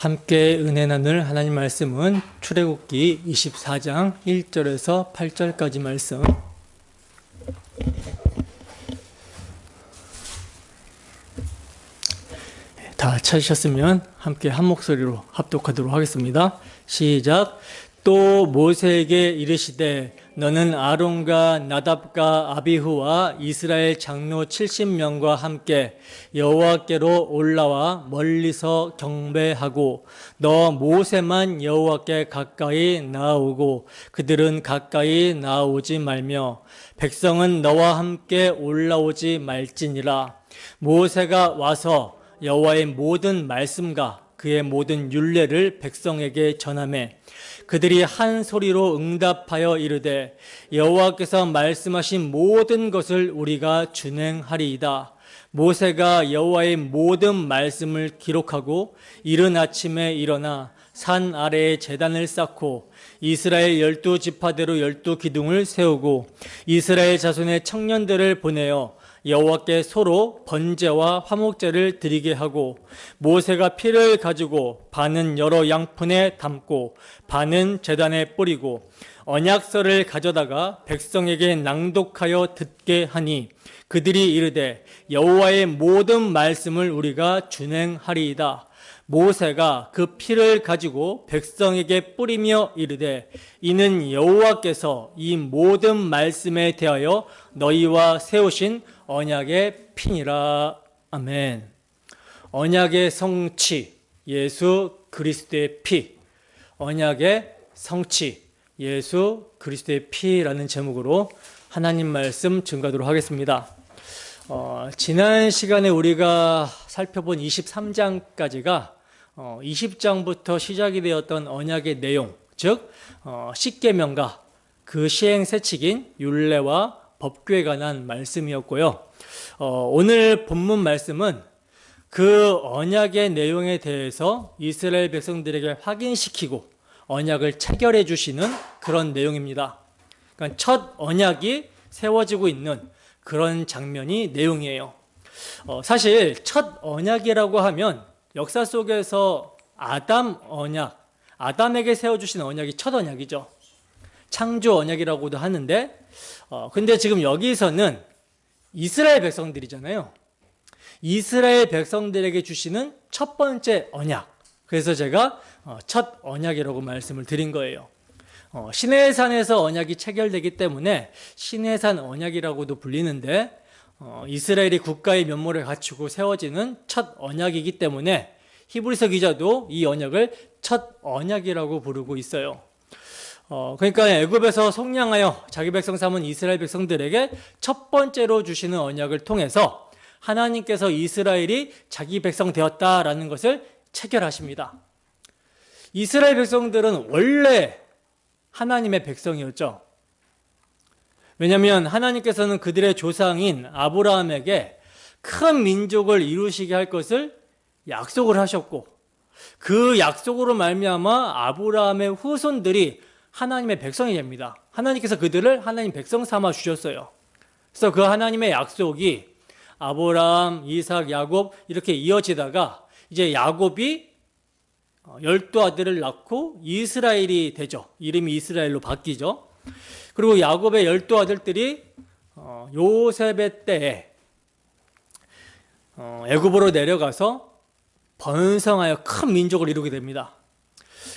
함께 은혜 나눌 하나님 말씀은 출애굽기 24장 1절에서 8절까지 말씀. 다 찾으셨으면 함께 한 목소리로 합독하도록 하겠습니다. 시작. 또 모세에게 이르시되 너는 아론과 나답과 아비후와 이스라엘 장로 70명과 함께 여호와께로 올라와 멀리서 경배하고 너 모세만 여호와께 가까이 나아오고 그들은 가까이 나아오지 말며 백성은 너와 함께 올라오지 말지니라. 모세가 와서 여호와의 모든 말씀과 그의 모든 율례를 백성에게 전하매 그들이 한 소리로 응답하여 이르되 여호와께서 말씀하신 모든 것을 우리가 준행하리이다. 모세가 여호와의 모든 말씀을 기록하고 이른 아침에 일어나 산 아래에 제단을 쌓고 이스라엘 12지파대로 12기둥을 세우고 이스라엘 자손의 청년들을 보내어 여호와께 서로 번제와 화목제를 드리게 하고 모세가 피를 가지고 반은 여러 양푼에 담고 반은 제단에 뿌리고 언약서를 가져다가 백성에게 낭독하여 듣게 하니 그들이 이르되 여호와의 모든 말씀을 우리가 준행하리이다. 모세가 그 피를 가지고 백성에게 뿌리며 이르되 이는 여호와께서 이 모든 말씀에 대하여 너희와 세우신 언약의 피니라. 아멘. 언약의 성취, 예수 그리스도의 피. 언약의 성취, 예수 그리스도의 피라는 제목으로 하나님 말씀 증거하도록 하겠습니다. 지난 시간에 우리가 살펴본 23장까지가 20장부터 시작이 되었던 언약의 내용, 즉 십계명과 그 시행 세칙인 율례와 법규에 관한 말씀이었고요. 오늘 본문 말씀은 그 언약의 내용에 대해서 이스라엘 백성들에게 확인시키고 언약을 체결해 주시는 그런 내용입니다. 그러니까 첫 언약이 세워지고 있는 그런 장면이 내용이에요. 사실 첫 언약이라고 하면 역사 속에서 아담 언약, 아담에게 세워주신 언약이 첫 언약이죠. 창조 언약이라고도 하는데 근데 지금 여기서는 이스라엘 백성들이잖아요. 이스라엘 백성들에게 주시는 첫 번째 언약. 그래서 제가 첫 언약이라고 말씀을 드린 거예요. 시내산에서 언약이 체결되기 때문에 시내산 언약이라고도 불리는데 이스라엘이 국가의 면모를 갖추고 세워지는 첫 언약이기 때문에 히브리서 기자도 이 언약을 첫 언약이라고 부르고 있어요. 그러니까 애굽에서 속량하여 자기 백성 삼은 이스라엘 백성들에게 첫 번째로 주시는 언약을 통해서 하나님께서 이스라엘이 자기 백성 되었다라는 것을 체결하십니다. 이스라엘 백성들은 원래 하나님의 백성이었죠. 왜냐하면 하나님께서는 그들의 조상인 아브라함에게 큰 민족을 이루시게 할 것을 약속을 하셨고 그 약속으로 말미암아 아브라함의 후손들이 하나님의 백성이 됩니다. 하나님께서 그들을 하나님 백성 삼아 주셨어요. 그래서 그 하나님의 약속이 아브라함, 이삭, 야곱 이렇게 이어지다가 이제 야곱이 12아들을 낳고 이스라엘이 되죠. 이름이 이스라엘로 바뀌죠. 그리고 야곱의 12아들들이 요셉의 때에 애굽으로 내려가서 번성하여 큰 민족을 이루게 됩니다.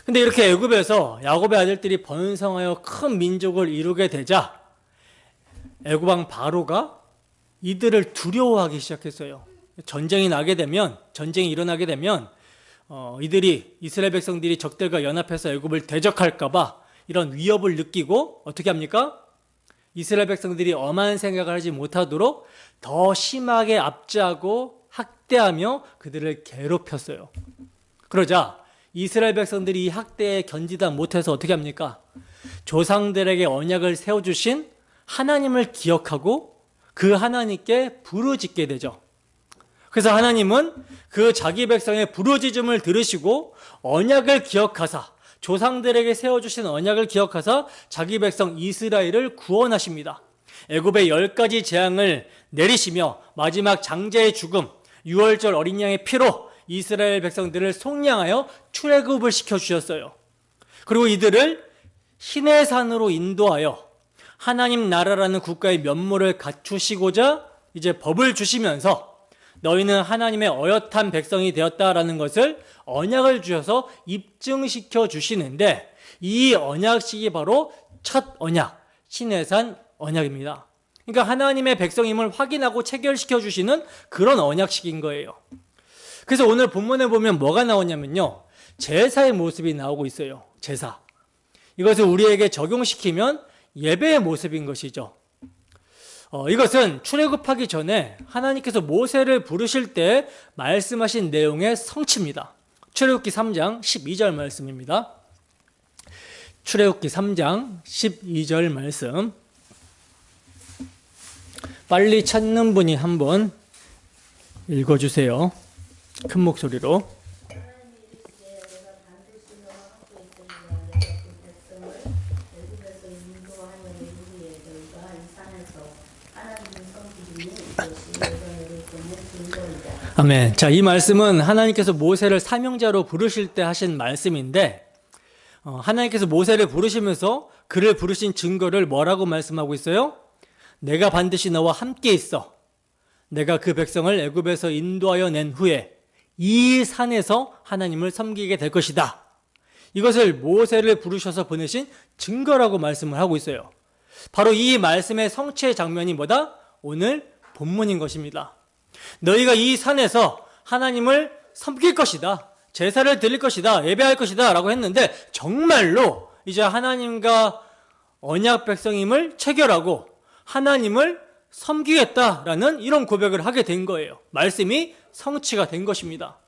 근데 이렇게 애굽에서 야곱의 아들들이 번성하여 큰 민족을 이루게 되자 애굽 왕 바로가 이들을 두려워하기 시작했어요. 전쟁이 일어나게 되면 이들이 이스라엘 백성들이 적들과 연합해서 애굽을 대적할까 봐 이런 위협을 느끼고 어떻게 합니까? 이스라엘 백성들이 엄한 생각을 하지 못하도록 더 심하게 압제하고 학대하며 그들을 괴롭혔어요. 그러자 이스라엘 백성들이 이 학대에 견디다 못해서 어떻게 합니까? 조상들에게 언약을 세워주신 하나님을 기억하고 그 하나님께 부르짖게 되죠. 그래서 하나님은 그 자기 백성의 부르짖음을 들으시고 언약을 기억하사 조상들에게 세워주신 언약을 기억하사 자기 백성 이스라엘을 구원하십니다. 애굽의 10가지 재앙을 내리시며 마지막 장자의 죽음, 유월절 어린 양의 피로 이스라엘 백성들을 속량하여 출애굽을 시켜주셨어요. 그리고 이들을 시내산으로 인도하여 하나님 나라라는 국가의 면모를 갖추시고자 이제 법을 주시면서 너희는 하나님의 어엿한 백성이 되었다라는 것을 언약을 주셔서 입증시켜 주시는데, 이 언약식이 바로 첫 언약, 시내산 언약입니다. 그러니까 하나님의 백성임을 확인하고 체결시켜 주시는 그런 언약식인 거예요. 그래서 오늘 본문에 보면 뭐가 나오냐면요, 제사의 모습이 나오고 있어요. 제사. 이것을 우리에게 적용시키면 예배의 모습인 것이죠. 이것은 출애굽하기 전에 하나님께서 모세를 부르실 때 말씀하신 내용의 성취입니다. 출애굽기 3장 12절 말씀입니다. 출애굽기 3장 12절 말씀, 빨리 찾는 분이 한번 읽어주세요. 큰 목소리로. 아멘. 자, 이 말씀은 하나님께서 모세를 사명자로 부르실 때 하신 말씀인데, 하나님께서 모세를 부르시면서 그를 부르신 증거를 뭐라고 말씀하고 있어요? 내가 반드시 너와 함께 있어. 내가 그 백성을 애굽에서 인도하여 낸 후에 이 산에서 하나님을 섬기게 될 것이다. 이것을 모세를 부르셔서 보내신 증거라고 말씀을 하고 있어요. 바로 이 말씀의 성취의 장면이 뭐다? 오늘 본문인 것입니다. 너희가 이 산에서 하나님을 섬길 것이다, 제사를 드릴 것이다, 예배할 것이다 라고 했는데, 정말로 이제 하나님과 언약 백성임을 체결하고 하나님을 섬기겠다라는 이런 고백을 하게 된 거예요. 말씀이 성취가 된 것입니다.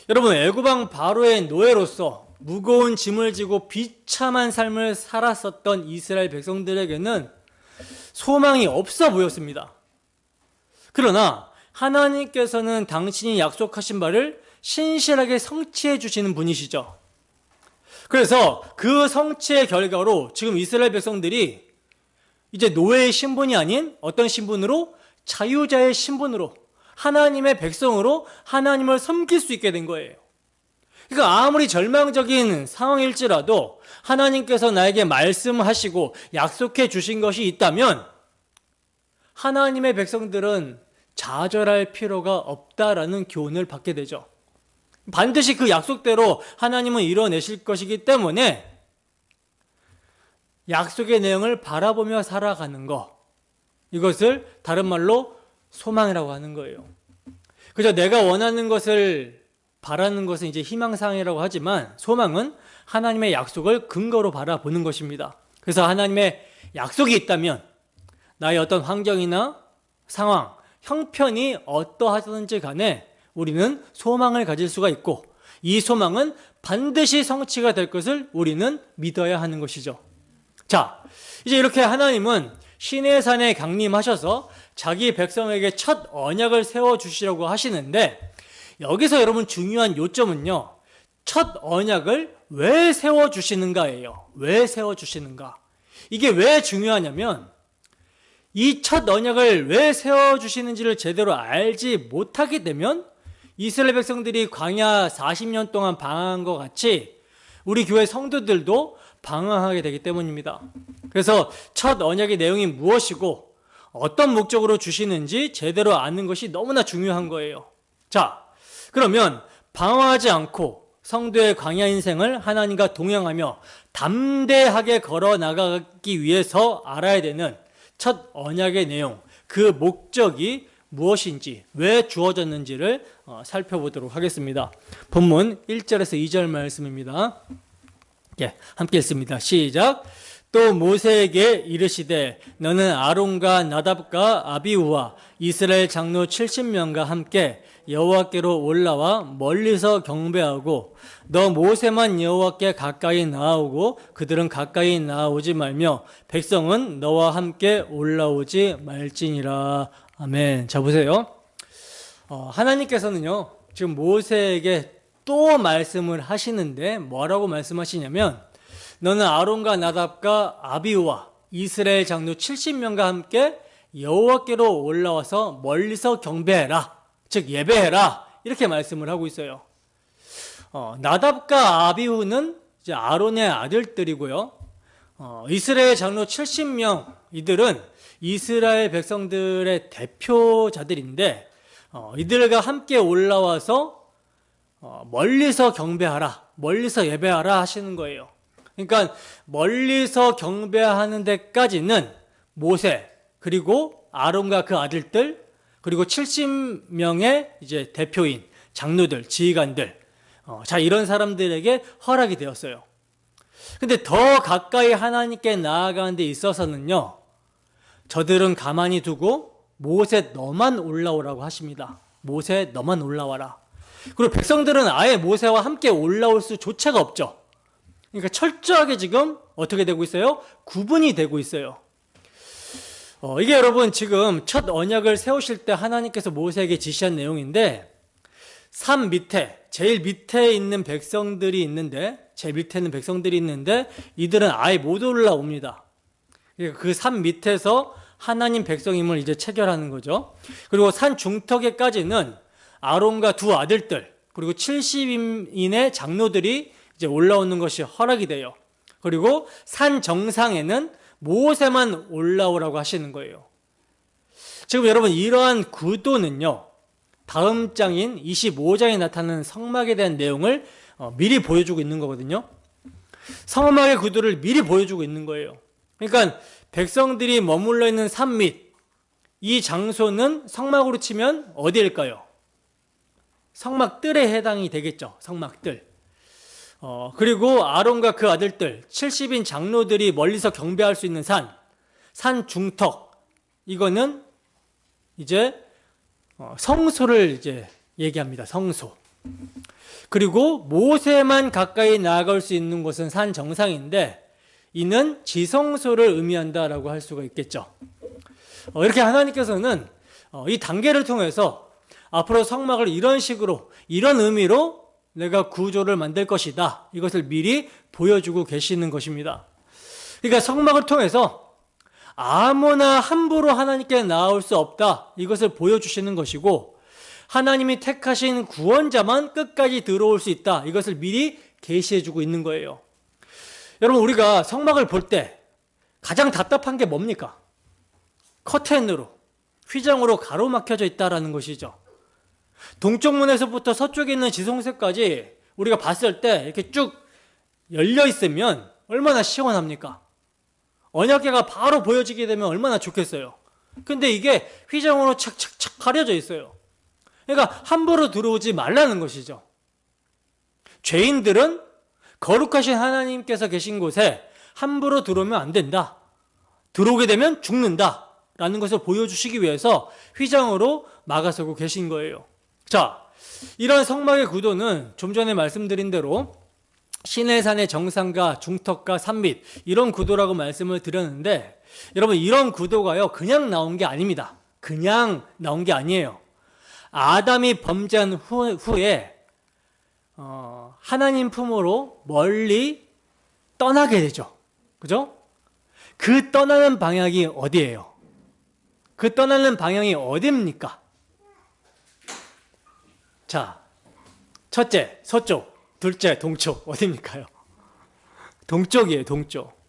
여러분, 애굽왕 바로의 노예로서 무거운 짐을 지고 비참한 삶을 살았었던 이스라엘 백성들에게는 소망이 없어 보였습니다. 그러나 하나님께서는 당신이 약속하신 바를 신실하게 성취해 주시는 분이시죠. 그래서 그 성취의 결과로 지금 이스라엘 백성들이 이제 노예의 신분이 아닌 어떤 신분으로? 자유자의 신분으로, 하나님의 백성으로 하나님을 섬길 수 있게 된 거예요. 그러니까 아무리 절망적인 상황일지라도 하나님께서 나에게 말씀하시고 약속해 주신 것이 있다면 하나님의 백성들은 좌절할 필요가 없다라는 교훈을 받게 되죠. 반드시 그 약속대로 하나님은 이뤄내실 것이기 때문에 약속의 내용을 바라보며 살아가는 것, 이것을 다른 말로 소망이라고 하는 거예요. 그저 내가 원하는 것을 바라는 것은 이제 희망사항이라고 하지만, 소망은 하나님의 약속을 근거로 바라보는 것입니다. 그래서 하나님의 약속이 있다면 나의 어떤 환경이나 상황, 형편이 어떠하든지 간에 우리는 소망을 가질 수가 있고, 이 소망은 반드시 성취가 될 것을 우리는 믿어야 하는 것이죠. 자, 이제 이렇게 하나님은 시내산에 강림하셔서 자기 백성에게 첫 언약을 세워주시려고 하시는데, 여기서 여러분 중요한 요점은요, 첫 언약을 왜 세워주시는가예요. 왜 세워주시는가? 이게 왜 중요하냐면, 이 첫 언약을 왜 세워주시는지를 제대로 알지 못하게 되면 이스라엘 백성들이 광야 40년 동안 방황한 것 같이 우리 교회 성도들도 방황하게 되기 때문입니다. 그래서 첫 언약의 내용이 무엇이고 어떤 목적으로 주시는지 제대로 아는 것이 너무나 중요한 거예요. 자, 그러면 방황하지 않고 성도의 광야 인생을 하나님과 동행하며 담대하게 걸어 나가기 위해서 알아야 되는 첫 언약의 내용, 그 목적이 무엇인지, 왜 주어졌는지를 살펴보도록 하겠습니다. 본문 1절에서 2절 말씀입니다. 함께 읽습니다. 시작. 또 모세에게 이르시되 너는 아론과 나답과 아비후와 이스라엘 장로 70명과 함께 여호와께로 올라와 멀리서 경배하고 너 모세만 여호와께 가까이 나아오고 그들은 가까이 나아오지 말며 백성은 너와 함께 올라오지 말지니라. 아멘. 자, 보세요. 하나님께서는요 지금 모세에게 또 말씀을 하시는데 뭐라고 말씀하시냐면, 너는 아론과 나답과 아비후와 이스라엘 장로 70명과 함께 여호와께로 올라와서 멀리서 경배해라, 즉 예배해라, 이렇게 말씀을 하고 있어요. 나답과 아비후는 이제 아론의 아들들이고요. 이스라엘 장로 70명, 이들은 이스라엘 백성들의 대표자들인데, 이들과 함께 올라와서 멀리서 경배하라, 멀리서 예배하라 하시는 거예요. 그러니까 멀리서 경배하는 데까지는 모세, 그리고 아론과 그 아들들, 그리고 70명의 이제 대표인, 장로들, 지휘관들, 자, 이런 사람들에게 허락이 되었어요. 근데 더 가까이 하나님께 나아가는 데 있어서는요, 저들은 가만히 두고 모세 너만 올라오라고 하십니다. 모세 너만 올라와라. 그리고 백성들은 아예 모세와 함께 올라올 수조차가 없죠. 그러니까 철저하게 지금 어떻게 되고 있어요? 구분이 되고 있어요. 이게 여러분 지금 첫 언약을 세우실 때 하나님께서 모세에게 지시한 내용인데, 산 밑에, 제일 밑에 있는 백성들이 있는데, 이들은 아예 못 올라옵니다. 그 산 밑에서 하나님 백성임을 이제 체결하는 거죠. 그리고 산 중턱에까지는 아론과 두 아들들, 그리고 70인의 장로들이 이제 올라오는 것이 허락이 돼요. 그리고 산 정상에는 모세만 올라오라고 하시는 거예요. 지금 여러분 이러한 구도는요, 다음 장인 25장에 나타나는 성막에 대한 내용을 미리 보여주고 있는 거거든요. 성막의 구도를 미리 보여주고 있는 거예요. 그러니까 백성들이 머물러 있는 산 밑, 이 장소는 성막으로 치면 어디일까요? 성막뜰에 해당이 되겠죠. 성막뜰. 그리고 아론과 그 아들들, 70인 장로들이 멀리서 경배할 수 있는 산 중턱, 이거는 이제 성소를 이제 얘기합니다. 성소. 그리고 모세만 가까이 나아갈 수 있는 곳은 산 정상인데, 이는 지성소를 의미한다라고 할 수가 있겠죠. 이렇게 하나님께서는 이 단계를 통해서 앞으로 성막을 이런 식으로, 이런 의미로 내가 구조를 만들 것이다, 이것을 미리 보여주고 계시는 것입니다. 그러니까 성막을 통해서 아무나 함부로 하나님께 나올 수 없다, 이것을 보여주시는 것이고, 하나님이 택하신 구원자만 끝까지 들어올 수 있다, 이것을 미리 계시해주고 있는 거예요. 여러분, 우리가 성막을 볼 때 가장 답답한 게 뭡니까? 커튼으로, 휘장으로 가로막혀져 있다라는 것이죠. 동쪽 문에서부터 서쪽에 있는 지성소까지 우리가 봤을 때 이렇게 쭉 열려 있으면 얼마나 시원합니까? 언약궤가 바로 보여지게 되면 얼마나 좋겠어요. 근데 이게 휘장으로 착착착 가려져 있어요. 그러니까 함부로 들어오지 말라는 것이죠. 죄인들은 거룩하신 하나님께서 계신 곳에 함부로 들어오면 안 된다, 들어오게 되면 죽는다 라는 것을 보여주시기 위해서 휘장으로 막아서고 계신 거예요. 자, 이런 성막의 구도는 좀 전에 말씀드린 대로 시내산의 정상과 중턱과 산밑, 이런 구도라고 말씀을 드렸는데, 여러분 이런 구도가요 그냥 나온 게 아닙니다. 그냥 나온 게 아니에요. 아담이 범죄한 후에 하나님 품으로 멀리 떠나게 되죠. 그죠? 그 떠나는 방향이 어디예요? 그 떠나는 방향이 어디입니까? 자, 첫째, 서쪽, 둘째, 동쪽, 어디입니까요? 동쪽이에요, 동쪽.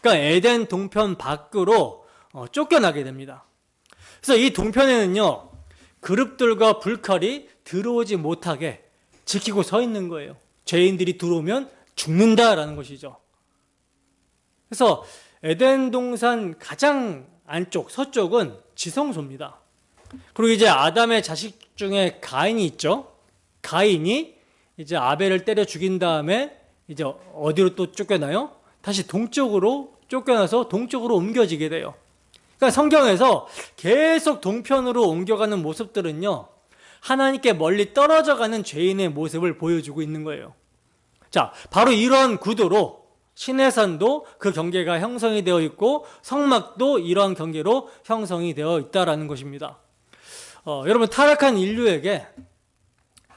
그러니까 에덴 동편 밖으로 쫓겨나게 됩니다. 그래서 이 동편에는요, 그룹들과 불칼이 들어오지 못하게 지키고 서 있는 거예요. 죄인들이 들어오면 죽는다라는 것이죠. 그래서 에덴 동산 가장 안쪽, 서쪽은 지성소입니다. 그리고 이제 아담의 자식 중에 가인이 있죠. 가인이 이제 아벨을 때려 죽인 다음에 이제 어디로 또 쫓겨나요? 다시 동쪽으로 쫓겨나서 동쪽으로 옮겨지게 돼요. 그러니까 성경에서 계속 동편으로 옮겨가는 모습들은요, 하나님께 멀리 떨어져가는 죄인의 모습을 보여주고 있는 거예요. 자, 바로 이러한 구도로 시내산도 그 경계가 형성이 되어 있고, 성막도 이러한 경계로 형성이 되어 있다라는 것입니다. 여러분, 타락한 인류에게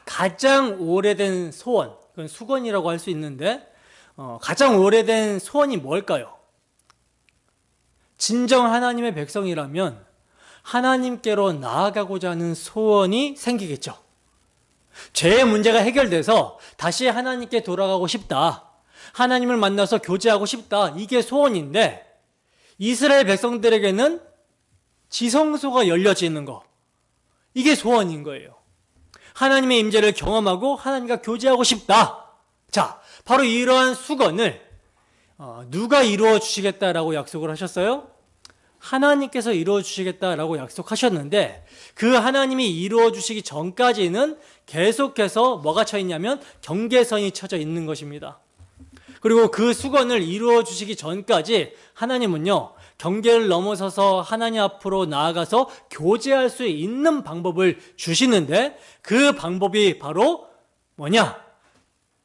가장 오래된 소원, 그건 수건이라고 할 수 있는데, 가장 오래된 소원이 뭘까요? 진정 하나님의 백성이라면 하나님께로 나아가고자 하는 소원이 생기겠죠. 죄의 문제가 해결돼서 다시 하나님께 돌아가고 싶다. 하나님을 만나서 교제하고 싶다. 이게 소원인데 이스라엘 백성들에게는 지성소가 열려지는 거. 이게 소원인 거예요. 하나님의 임재를 경험하고 하나님과 교제하고 싶다. 자, 바로 이러한 수건을 누가 이루어 주시겠다라고 약속을 하셨어요? 하나님께서 이루어 주시겠다라고 약속하셨는데 그 하나님이 이루어 주시기 전까지는 계속해서 뭐가 쳐 있냐면 경계선이 쳐져 있는 것입니다. 그리고 그 수건을 이루어 주시기 전까지 하나님은요, 경계를 넘어서서 하나님 앞으로 나아가서 교제할 수 있는 방법을 주시는데 그 방법이 바로 뭐냐?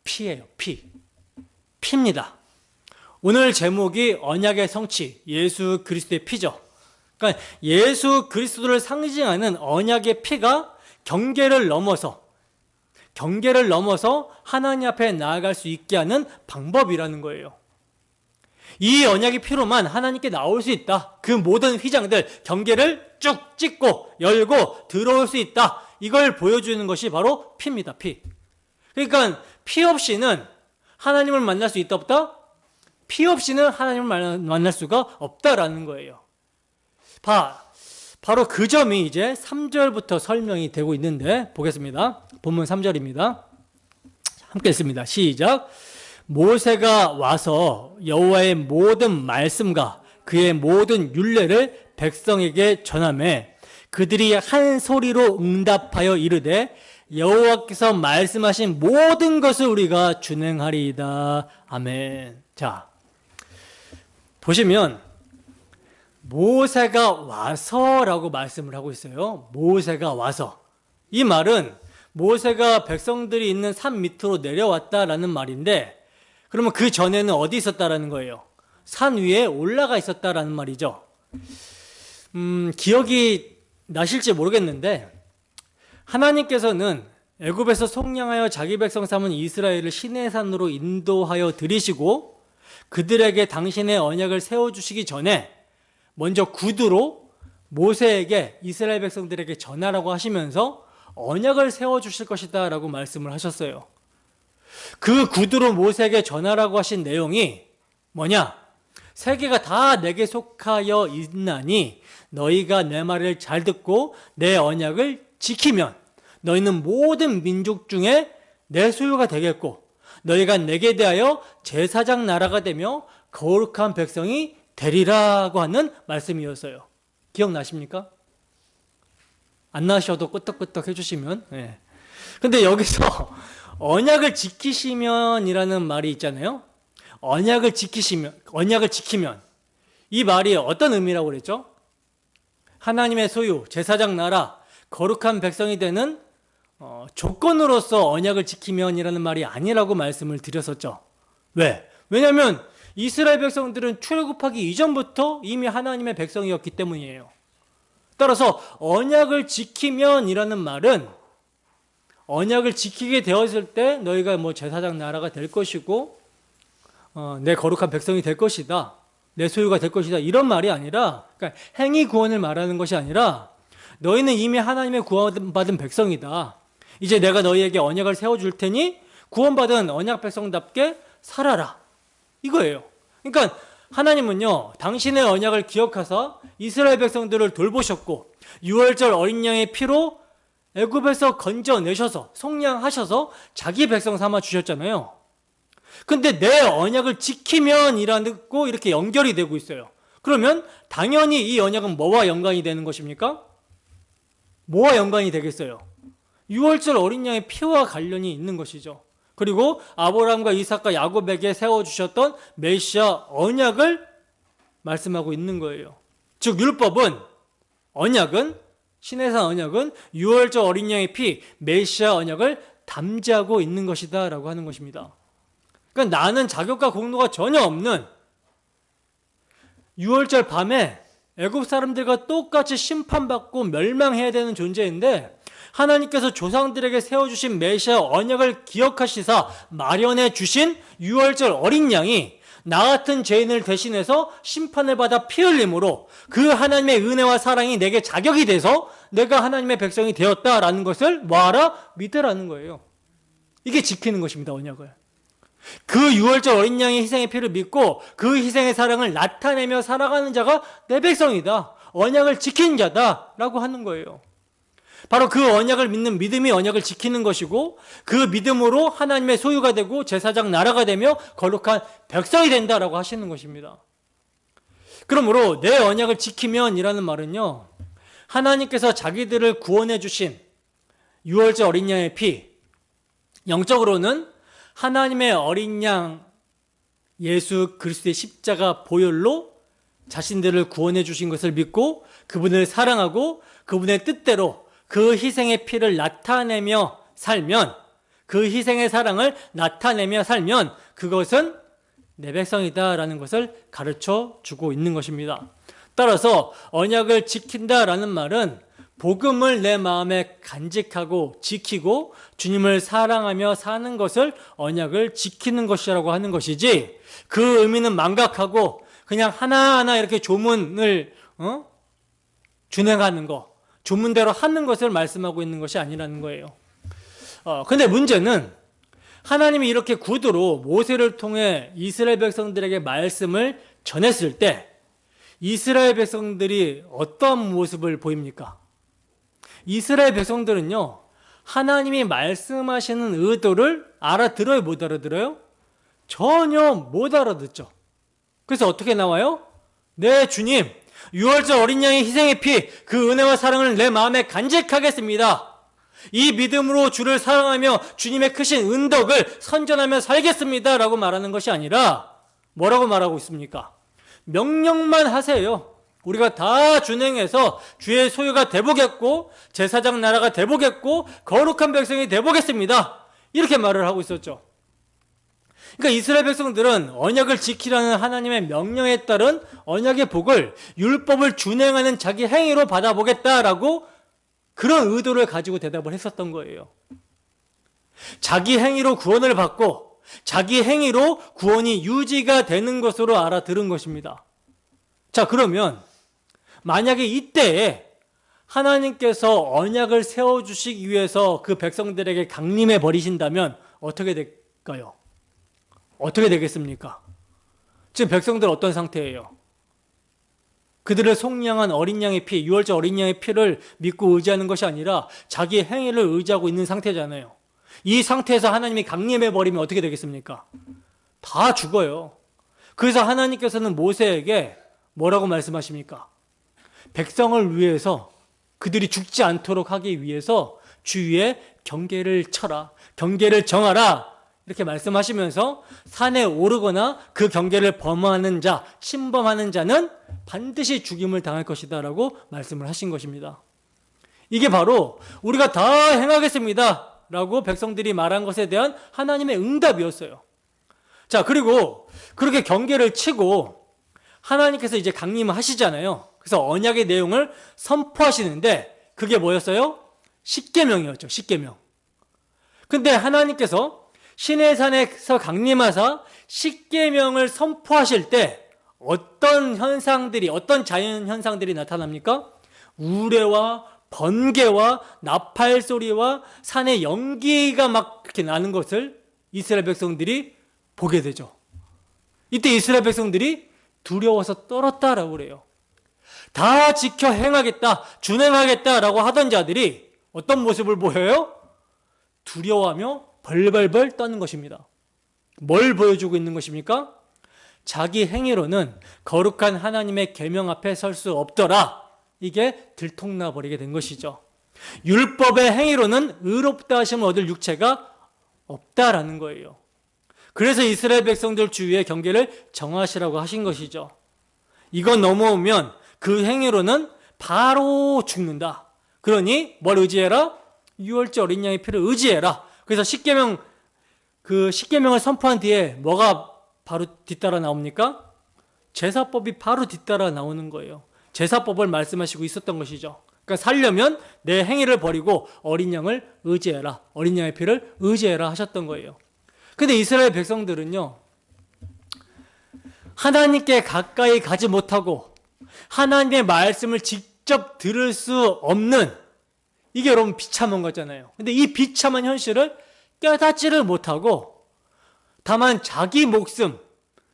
피예요. 피입니다. 오늘 제목이 언약의 성취, 예수 그리스도의 피죠. 그러니까 예수 그리스도를 상징하는 언약의 피가 경계를 넘어서 하나님 앞에 나아갈 수 있게 하는 방법이라는 거예요. 이 언약의 피로만 하나님께 나올 수 있다. 그 모든 휘장들, 경계를 쭉 찢고 열고 들어올 수 있다. 이걸 보여주는 것이 바로 피입니다. 피. 그러니까 피 없이는 하나님을 만날 수 있다 없다? 피 없이는 하나님을 만날 수가 없다라는 거예요. 바로 그 점이 이제 3절부터 설명이 되고 있는데 보겠습니다. 본문 3절입니다. 함께 읽습니다. 시작. 모세가 와서 여호와의 모든 말씀과 그의 모든 율례를 백성에게 전하매 그들이 한 소리로 응답하여 이르되 여호와께서 말씀하신 모든 것을 우리가 준행하리이다. 아멘. 자, 보시면 모세가 와서라고 말씀을 하고 있어요. 모세가 와서. 이 말은 모세가 백성들이 있는 산 밑으로 내려왔다라는 말인데 그러면 그 전에는 어디 있었다라는 거예요? 산 위에 올라가 있었다라는 말이죠. 기억이 나실지 모르겠는데 하나님께서는 애굽에서 속량하여 자기 백성 삼은 이스라엘을 시내산으로 인도하여 들이시고 그들에게 당신의 언약을 세워주시기 전에 먼저 구두로 모세에게 이스라엘 백성들에게 전하라고 하시면서 언약을 세워주실 것이다 라고 말씀을 하셨어요. 그 구두로 모세에게 전하라고 하신 내용이 뭐냐? 세계가 다 내게 속하여 있나니 너희가 내 말을 잘 듣고 내 언약을 지키면 너희는 모든 민족 중에 내 소유가 되겠고 너희가 내게 대하여 제사장 나라가 되며 거룩한 백성이 되리라고 하는 말씀이었어요. 기억나십니까? 안 나셔도 끄떡끄떡 해주시면. 네. 근데 여기서 언약을 지키시면이라는 말이 있잖아요. 언약을 지키면 이 말이 어떤 의미라고 그랬죠? 하나님의 소유, 제사장 나라, 거룩한 백성이 되는 조건으로서 언약을 지키면이라는 말이 아니라고 말씀을 드렸었죠. 왜? 왜냐하면 이스라엘 백성들은 출애굽하기 이전부터 이미 하나님의 백성이었기 때문이에요. 따라서 언약을 지키면이라는 말은 언약을 지키게 되었을 때 너희가 뭐 제사장 나라가 될 것이고 내 거룩한 백성이 될 것이다. 내 소유가 될 것이다. 이런 말이 아니라 그러니까 행위 구원을 말하는 것이 아니라 너희는 이미 하나님의 구원받은 백성이다. 이제 내가 너희에게 언약을 세워줄 테니 구원받은 언약 백성답게 살아라. 이거예요. 그러니까 하나님은요, 당신의 언약을 기억하사 이스라엘 백성들을 돌보셨고 6월절 어린 양의 피로 애굽에서 건져내셔서 속량하셔서 자기 백성 삼아 주셨잖아요. 근데 내 언약을 지키면이라고 이렇게 연결이 되고 있어요. 그러면 당연히 이 언약은 뭐와 연관이 되는 것입니까? 뭐와 연관이 되겠어요? 6월절 어린 양의 피와 관련이 있는 것이죠. 그리고 아브라함과 이삭과 야곱에게 세워주셨던 메시아 언약을 말씀하고 있는 거예요. 즉 율법은 시내산 언약은 6월절 어린 양의 피, 메시아 언약을 담지하고 있는 것이다 라고 하는 것입니다. 그러니까 나는 자격과 공로가 전혀 없는 6월절 밤에 애굽 사람들과 똑같이 심판받고 멸망해야 되는 존재인데 하나님께서 조상들에게 세워주신 메시아 언약을 기억하시사 마련해 주신 6월절 어린 양이 나 같은 죄인을 대신해서 심판을 받아 피 흘림으로 그 하나님의 은혜와 사랑이 내게 자격이 돼서 내가 하나님의 백성이 되었다라는 것을 뭐하라? 믿으라는 거예요. 이게 지키는 것입니다, 언약을. 그 유월절 어린 양의 희생의 피를 믿고 그 희생의 사랑을 나타내며 살아가는 자가 내 백성이다. 언약을 지킨 자다라고 하는 거예요. 바로 그 언약을 믿는 믿음이 언약을 지키는 것이고 그 믿음으로 하나님의 소유가 되고 제사장 나라가 되며 거룩한 백성이 된다라고 하시는 것입니다. 그러므로 내 언약을 지키면 이라는 말은요, 하나님께서 자기들을 구원해 주신 유월절 어린 양의 피, 영적으로는 하나님의 어린 양 예수 그리스도의 십자가 보혈로 자신들을 구원해 주신 것을 믿고 그분을 사랑하고 그분의 뜻대로 그 희생의 피를 나타내며 살면, 그 희생의 사랑을 나타내며 살면 그것은 내 백성이다라는 것을 가르쳐 주고 있는 것입니다. 따라서 언약을 지킨다라는 말은 복음을 내 마음에 간직하고 지키고 주님을 사랑하며 사는 것을 언약을 지키는 것이라고 하는 것이지, 그 의미는 망각하고 그냥 하나하나 이렇게 조문을 준행하는 것, 조문대로 하는 것을 말씀하고 있는 것이 아니라는 거예요. 근데 문제는 하나님이 이렇게 구두로 모세를 통해 이스라엘 백성들에게 말씀을 전했을 때 이스라엘 백성들이 어떤 모습을 보입니까? 이스라엘 백성들은요, 하나님이 말씀하시는 의도를 알아들어요, 못 알아들어요? 전혀 못 알아듣죠. 그래서 어떻게 나와요? 네, 주님, 유월절 어린 양의 희생의 피, 그 은혜와 사랑을 내 마음에 간직하겠습니다. 이 믿음으로 주를 사랑하며 주님의 크신 은덕을 선전하며 살겠습니다 라고 말하는 것이 아니라 뭐라고 말하고 있습니까? 명령만 하세요. 우리가 다 준행해서 주의 소유가 되보겠고 제사장 나라가 되보겠고 거룩한 백성이 되보겠습니다. 이렇게 말을 하고 있었죠. 그러니까 이스라엘 백성들은 언약을 지키라는 하나님의 명령에 따른 언약의 복을 율법을 준행하는 자기 행위로 받아보겠다라고 그런 의도를 가지고 대답을 했었던 거예요. 자기 행위로 구원을 받고 자기 행위로 구원이 유지가 되는 것으로 알아들은 것입니다. 자, 그러면 만약에 이때에 하나님께서 언약을 세워주시기 위해서 그 백성들에게 강림해 버리신다면 어떻게 될까요? 어떻게 되겠습니까? 지금 백성들 어떤 상태예요? 그들을 속량한 어린 양의 피, 유월절 어린 양의 피를 믿고 의지하는 것이 아니라 자기 행위를 의지하고 있는 상태잖아요. 이 상태에서 하나님이 강림해 버리면 어떻게 되겠습니까? 다 죽어요. 그래서 하나님께서는 모세에게 뭐라고 말씀하십니까? 백성을 위해서, 그들이 죽지 않도록 하기 위해서 주위에 경계를 쳐라, 경계를 정하라, 이렇게 말씀하시면서 산에 오르거나 그 경계를 범하는 자, 침범하는 자는 반드시 죽임을 당할 것이다 라고 말씀을 하신 것입니다. 이게 바로 우리가 다 행하겠습니다 라고 백성들이 말한 것에 대한 하나님의 응답이었어요. 자, 그리고 그렇게 경계를 치고 하나님께서 이제 강림을 하시잖아요. 그래서 언약의 내용을 선포하시는데 그게 뭐였어요? 십계명이었죠. 십계명. 근데 하나님께서 시내산에서 강림하사 십계명을 선포하실 때 어떤 현상들이, 어떤 자연 현상들이 나타납니까? 우레와 번개와 나팔 소리와 산의 연기가 막 이렇게 나는 것을 이스라엘 백성들이 보게 되죠. 이때 이스라엘 백성들이 두려워서 떨었다라고 그래요. 다 지켜 행하겠다, 준행하겠다라고 하던 자들이 어떤 모습을 보여요? 두려워하며 벌벌벌 떠는 것입니다. 뭘 보여주고 있는 것입니까? 자기 행위로는 거룩한 하나님의 계명 앞에 설 수 없더라. 이게 들통나 버리게 된 것이죠. 율법의 행위로는 의롭다 하심을 얻을 육체가 없다라는 거예요. 그래서 이스라엘 백성들 주위에 경계를 정하시라고 하신 것이죠. 이거 넘어오면 그 행위로는 바로 죽는다. 그러니 뭘 의지해라? 유월절 어린 양의 피를 의지해라. 그래서 십계명, 그 십계명을 선포한 뒤에 뭐가 바로 뒤따라 나옵니까? 제사법이 바로 뒤따라 나오는 거예요. 제사법을 말씀하시고 있었던 것이죠. 그러니까 살려면 내 행위를 버리고 어린 양을 의지해라, 어린 양의 피를 의지해라 하셨던 거예요. 근데 이스라엘 백성들은요, 하나님께 가까이 가지 못하고 하나님의 말씀을 직접 들을 수 없는, 이게 여러분 비참한 거잖아요. 근데 이 비참한 현실을 깨닫지를 못하고 다만 자기 목숨,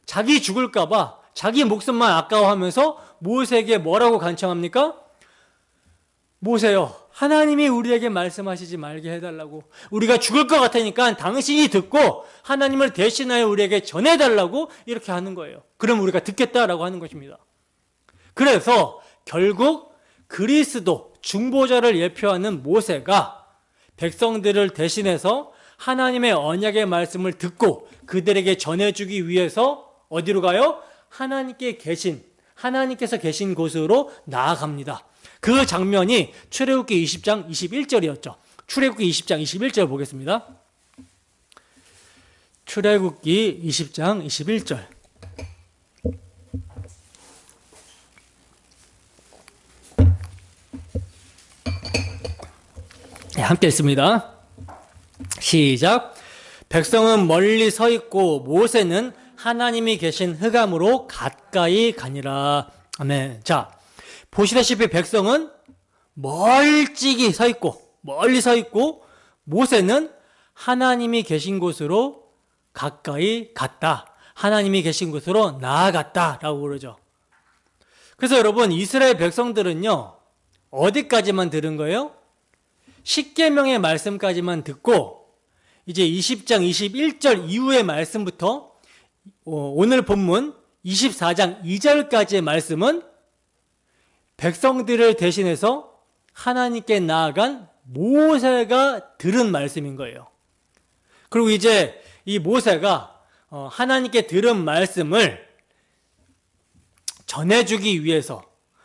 자기 죽을까봐 자기 목숨만 아까워하면서 모세에게 뭐라고 간청합니까? 모세요, 하나님이 우리에게 말씀하시지 말게 해달라고, 우리가 죽을 것 같으니까 당신이 듣고 하나님을 대신하여 우리에게 전해달라고 이렇게 하는 거예요. 그럼 우리가 듣겠다라고 하는 것입니다. 그래서 결국 그리스도 중보자를 예표하는 모세가 백성들을 대신해서 하나님의 언약의 말씀을 듣고 그들에게 전해주기 위해서 어디로 가요? 하나님께서 계신 곳으로 나아갑니다. 그 장면이 출애굽기 20장 21절이었죠. 출애굽기 20장 21절 보겠습니다. 출애굽기 20장 21절. 네, 함께 읽습니다. 시작. 백성은 멀리 서 있고 모세는 하나님이 계신 흑암으로 가까이 가니라. 아멘. 자, 보시다시피 백성은 멀찍이 서 있고, 멀리 서 있고, 모세는 하나님이 계신 곳으로 가까이 갔다. 하나님이 계신 곳으로 나아갔다라고 그러죠. 그래서 여러분, 이스라엘 백성들은요, 어디까지만 들은 거예요? 십계명의 말씀까지만 듣고, 이제 20장 21절 이후의 말씀부터 오늘 본문 24장 2절까지의 말씀은 백성들을 대신해서 하나님께 나아간 모세가 들은 말씀인 거예요. 그리고 이제 이 모세가 하나님께 들은 말씀을 전해주기 위해서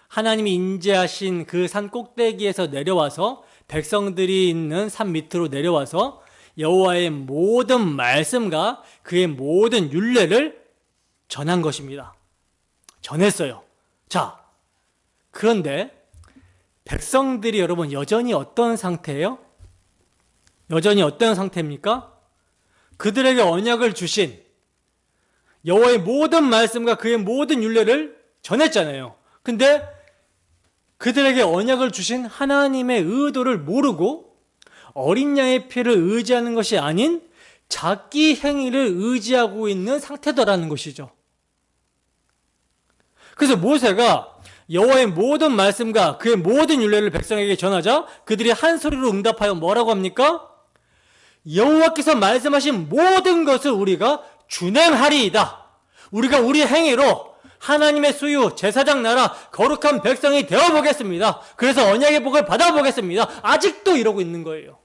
하나님이 인재하신 그 산 꼭대기에서 내려와서 백성들이 있는 산 밑으로 내려와서 여호와의 모든 말씀과 그의 모든 율례를 전한 것입니다. 전했어요. 자, 그런데 백성들이 여러분 여전히 어떤 상태예요? 여전히 어떤 상태입니까? 그들에게 언약을 주신 여호와의 모든 말씀과 그의 모든 율례를 전했잖아요. 근데 그들에게 언약을 주신 하나님의 의도를 모르고 어린 양의 피를 의지하는 것이 아닌 자기 행위를 의지하고 있는 상태다라는 것이죠. 그래서 모세가 여호와의 모든 말씀과 그의 모든 율례를 백성에게 전하자 그들이 한 소리로 응답하여 뭐라고 합니까? 여호와께서 말씀하신 모든 것을 우리가 준행하리이다. 우리가 우리 행위로 하나님의 소유, 제사장 나라, 거룩한 백성이 되어보겠습니다. 그래서 언약의 복을 받아보겠습니다. 아직도 이러고 있는 거예요.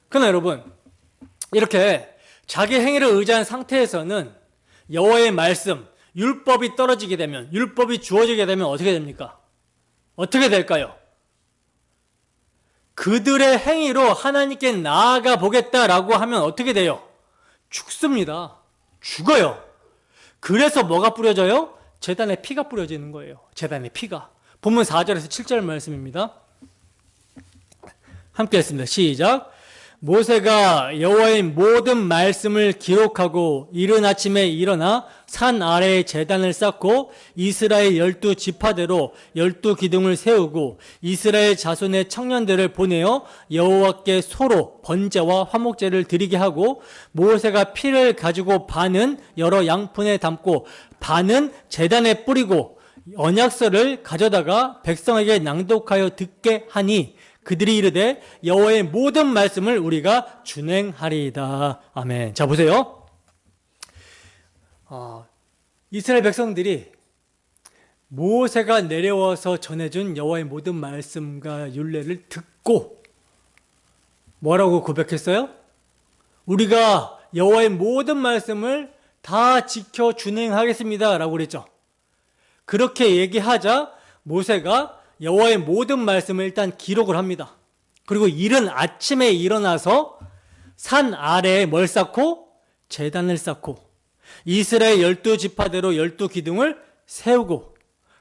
그러나 여러분, 이렇게 자기 행위를 의지한 상태에서는 여호와의 말씀, 율법이 떨어지게 되면, 율법이 주어지게 되면 어떻게 됩니까? 어떻게 될까요? 그들의 행위로 하나님께 나아가 보겠다라고 하면 어떻게 돼요? 죽습니다. 죽어요. 그래서 뭐가 뿌려져요? 제단에 피가 뿌려지는 거예요. 제단에 피가. 본문 4절에서 7절 말씀입니다. 함께 했습니다. 시작. 모세가 여호와의 모든 말씀을 기록하고 이른 아침에 일어나 산 아래에 제단을 쌓고 이스라엘 12지파대로 12기둥을 세우고 이스라엘 자손의 청년들을 보내어 여호와께 소로 번제와 화목제를 드리게 하고 모세가 피를 가지고 반은 여러 양푼에 담고 반은 제단에 뿌리고 언약서를 가져다가 백성에게 낭독하여 듣게 하니 그들이 이르되 여호와의 모든 말씀을 우리가 준행하리이다. 아멘. 자, 보세요. 이스라엘 백성들이 모세가 내려와서 전해준 여호와의 모든 말씀과 율례를 듣고 뭐라고 고백했어요? 우리가 여호와의 모든 말씀을 다 지켜 준행하겠습니다 라고 그랬죠. 그렇게 얘기하자 모세가 여호와의 모든 말씀을 일단 기록을 합니다. 그리고 이른 아침에 일어나서 산 아래에 뭘 쌓고? 제단을 쌓고 이스라엘 12지파대로 12기둥을 세우고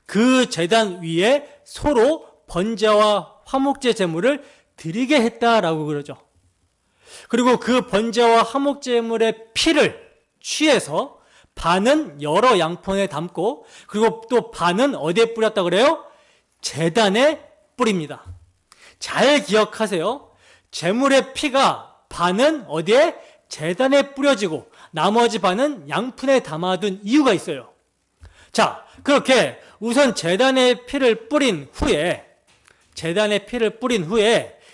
그 제단 위에 소로 번제와 화목제 제물을 드리게 했다라고 그러죠. 그리고 그 번제와 화목제 제물의 피를 취해서 반은 여러 양푼에 담고 그리고 또 반은 어디에 뿌렸다 그래요? 제단에 뿌립니다. 잘 기억하세요. 제물의 피가 반은 어디에? 제단에 뿌려지고 나머지 반은 양푼에 담아둔 이유가 있어요. 자, 그렇게 우선 제단의 피를 뿌린 후에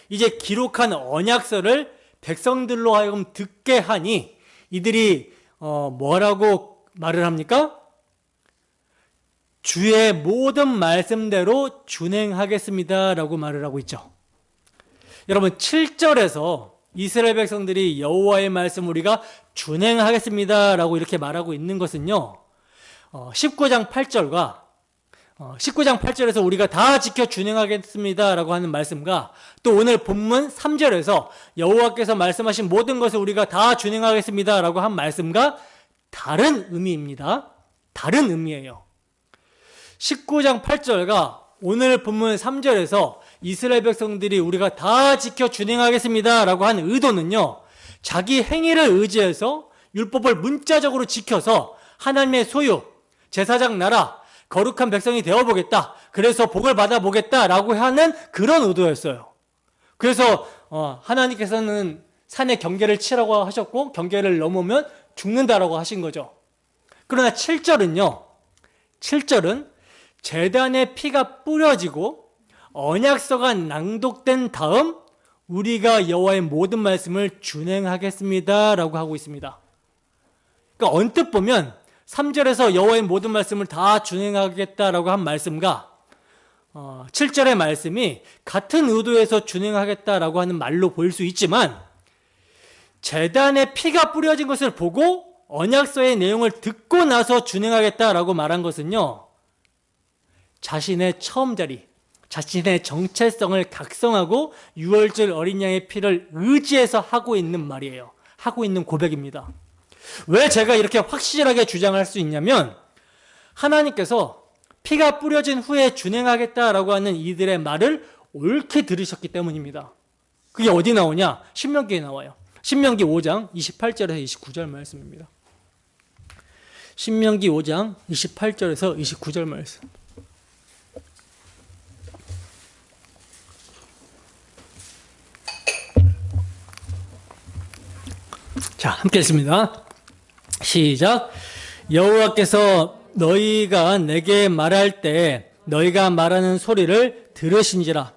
이제 기록한 언약서를 백성들로 하여금 듣게 하니 이들이 뭐라고 말을 합니까? 주의 모든 말씀대로 준행하겠습니다 라고 말을 하고 있죠. 여러분 7절에서 이스라엘 백성들이 여호와의 말씀 우리가 준행하겠습니다 라고 이렇게 말하고 있는 것은요, 19장 8절에서 우리가 다 지켜 준행하겠습니다 라고 하는 말씀과 또 오늘 본문 3절에서 여호와께서 말씀하신 모든 것을 우리가 다 준행하겠습니다 라고 한 말씀과 다른 의미입니다. 다른 의미예요. 19장 8절과 오늘 본문 3절에서 이스라엘 백성들이 우리가 다 지켜 준행하겠습니다 라고 한 의도는요, 자기 행위를 의지해서 율법을 문자적으로 지켜서 하나님의 소유, 제사장 나라, 거룩한 백성이 되어보겠다, 그래서 복을 받아보겠다라고 하는 그런 의도였어요. 그래서 하나님께서는 산에 경계를 치라고 하셨고 경계를 넘으면 죽는다라고 하신 거죠. 그러나 7절은 제단의 피가 뿌려지고 언약서가 낭독된 다음 우리가 여호와의 모든 말씀을 준행하겠습니다 라고 하고 있습니다. 그러니까 언뜻 보면 3절에서 여호와의 모든 말씀을 다 준행하겠다라고 한 말씀과 7절의 말씀이 같은 의도에서 준행하겠다라고 하는 말로 보일 수 있지만, 제단에 피가 뿌려진 것을 보고 언약서의 내용을 듣고 나서 준행하겠다라고 말한 것은요, 자신의 처음 자리, 자신의 정체성을 각성하고 유월절 어린 양의 피를 의지해서 하고 있는 말이에요. 하고 있는 고백입니다. 왜 제가 이렇게 확실하게 주장할 수 있냐면, 하나님께서 피가 뿌려진 후에 준행하겠다라고 하는 이들의 말을 옳게 들으셨기 때문입니다. 그게 어디 나오냐? 신명기에 나와요. 신명기 5장 28절에서 29절 말씀입니다. 신명기 5장 28절에서 29절 말씀. 자, 함께 읽습니다. 시작. 여호와께서 너희가 내게 말할 때 너희가 말하는 소리를 들으신지라.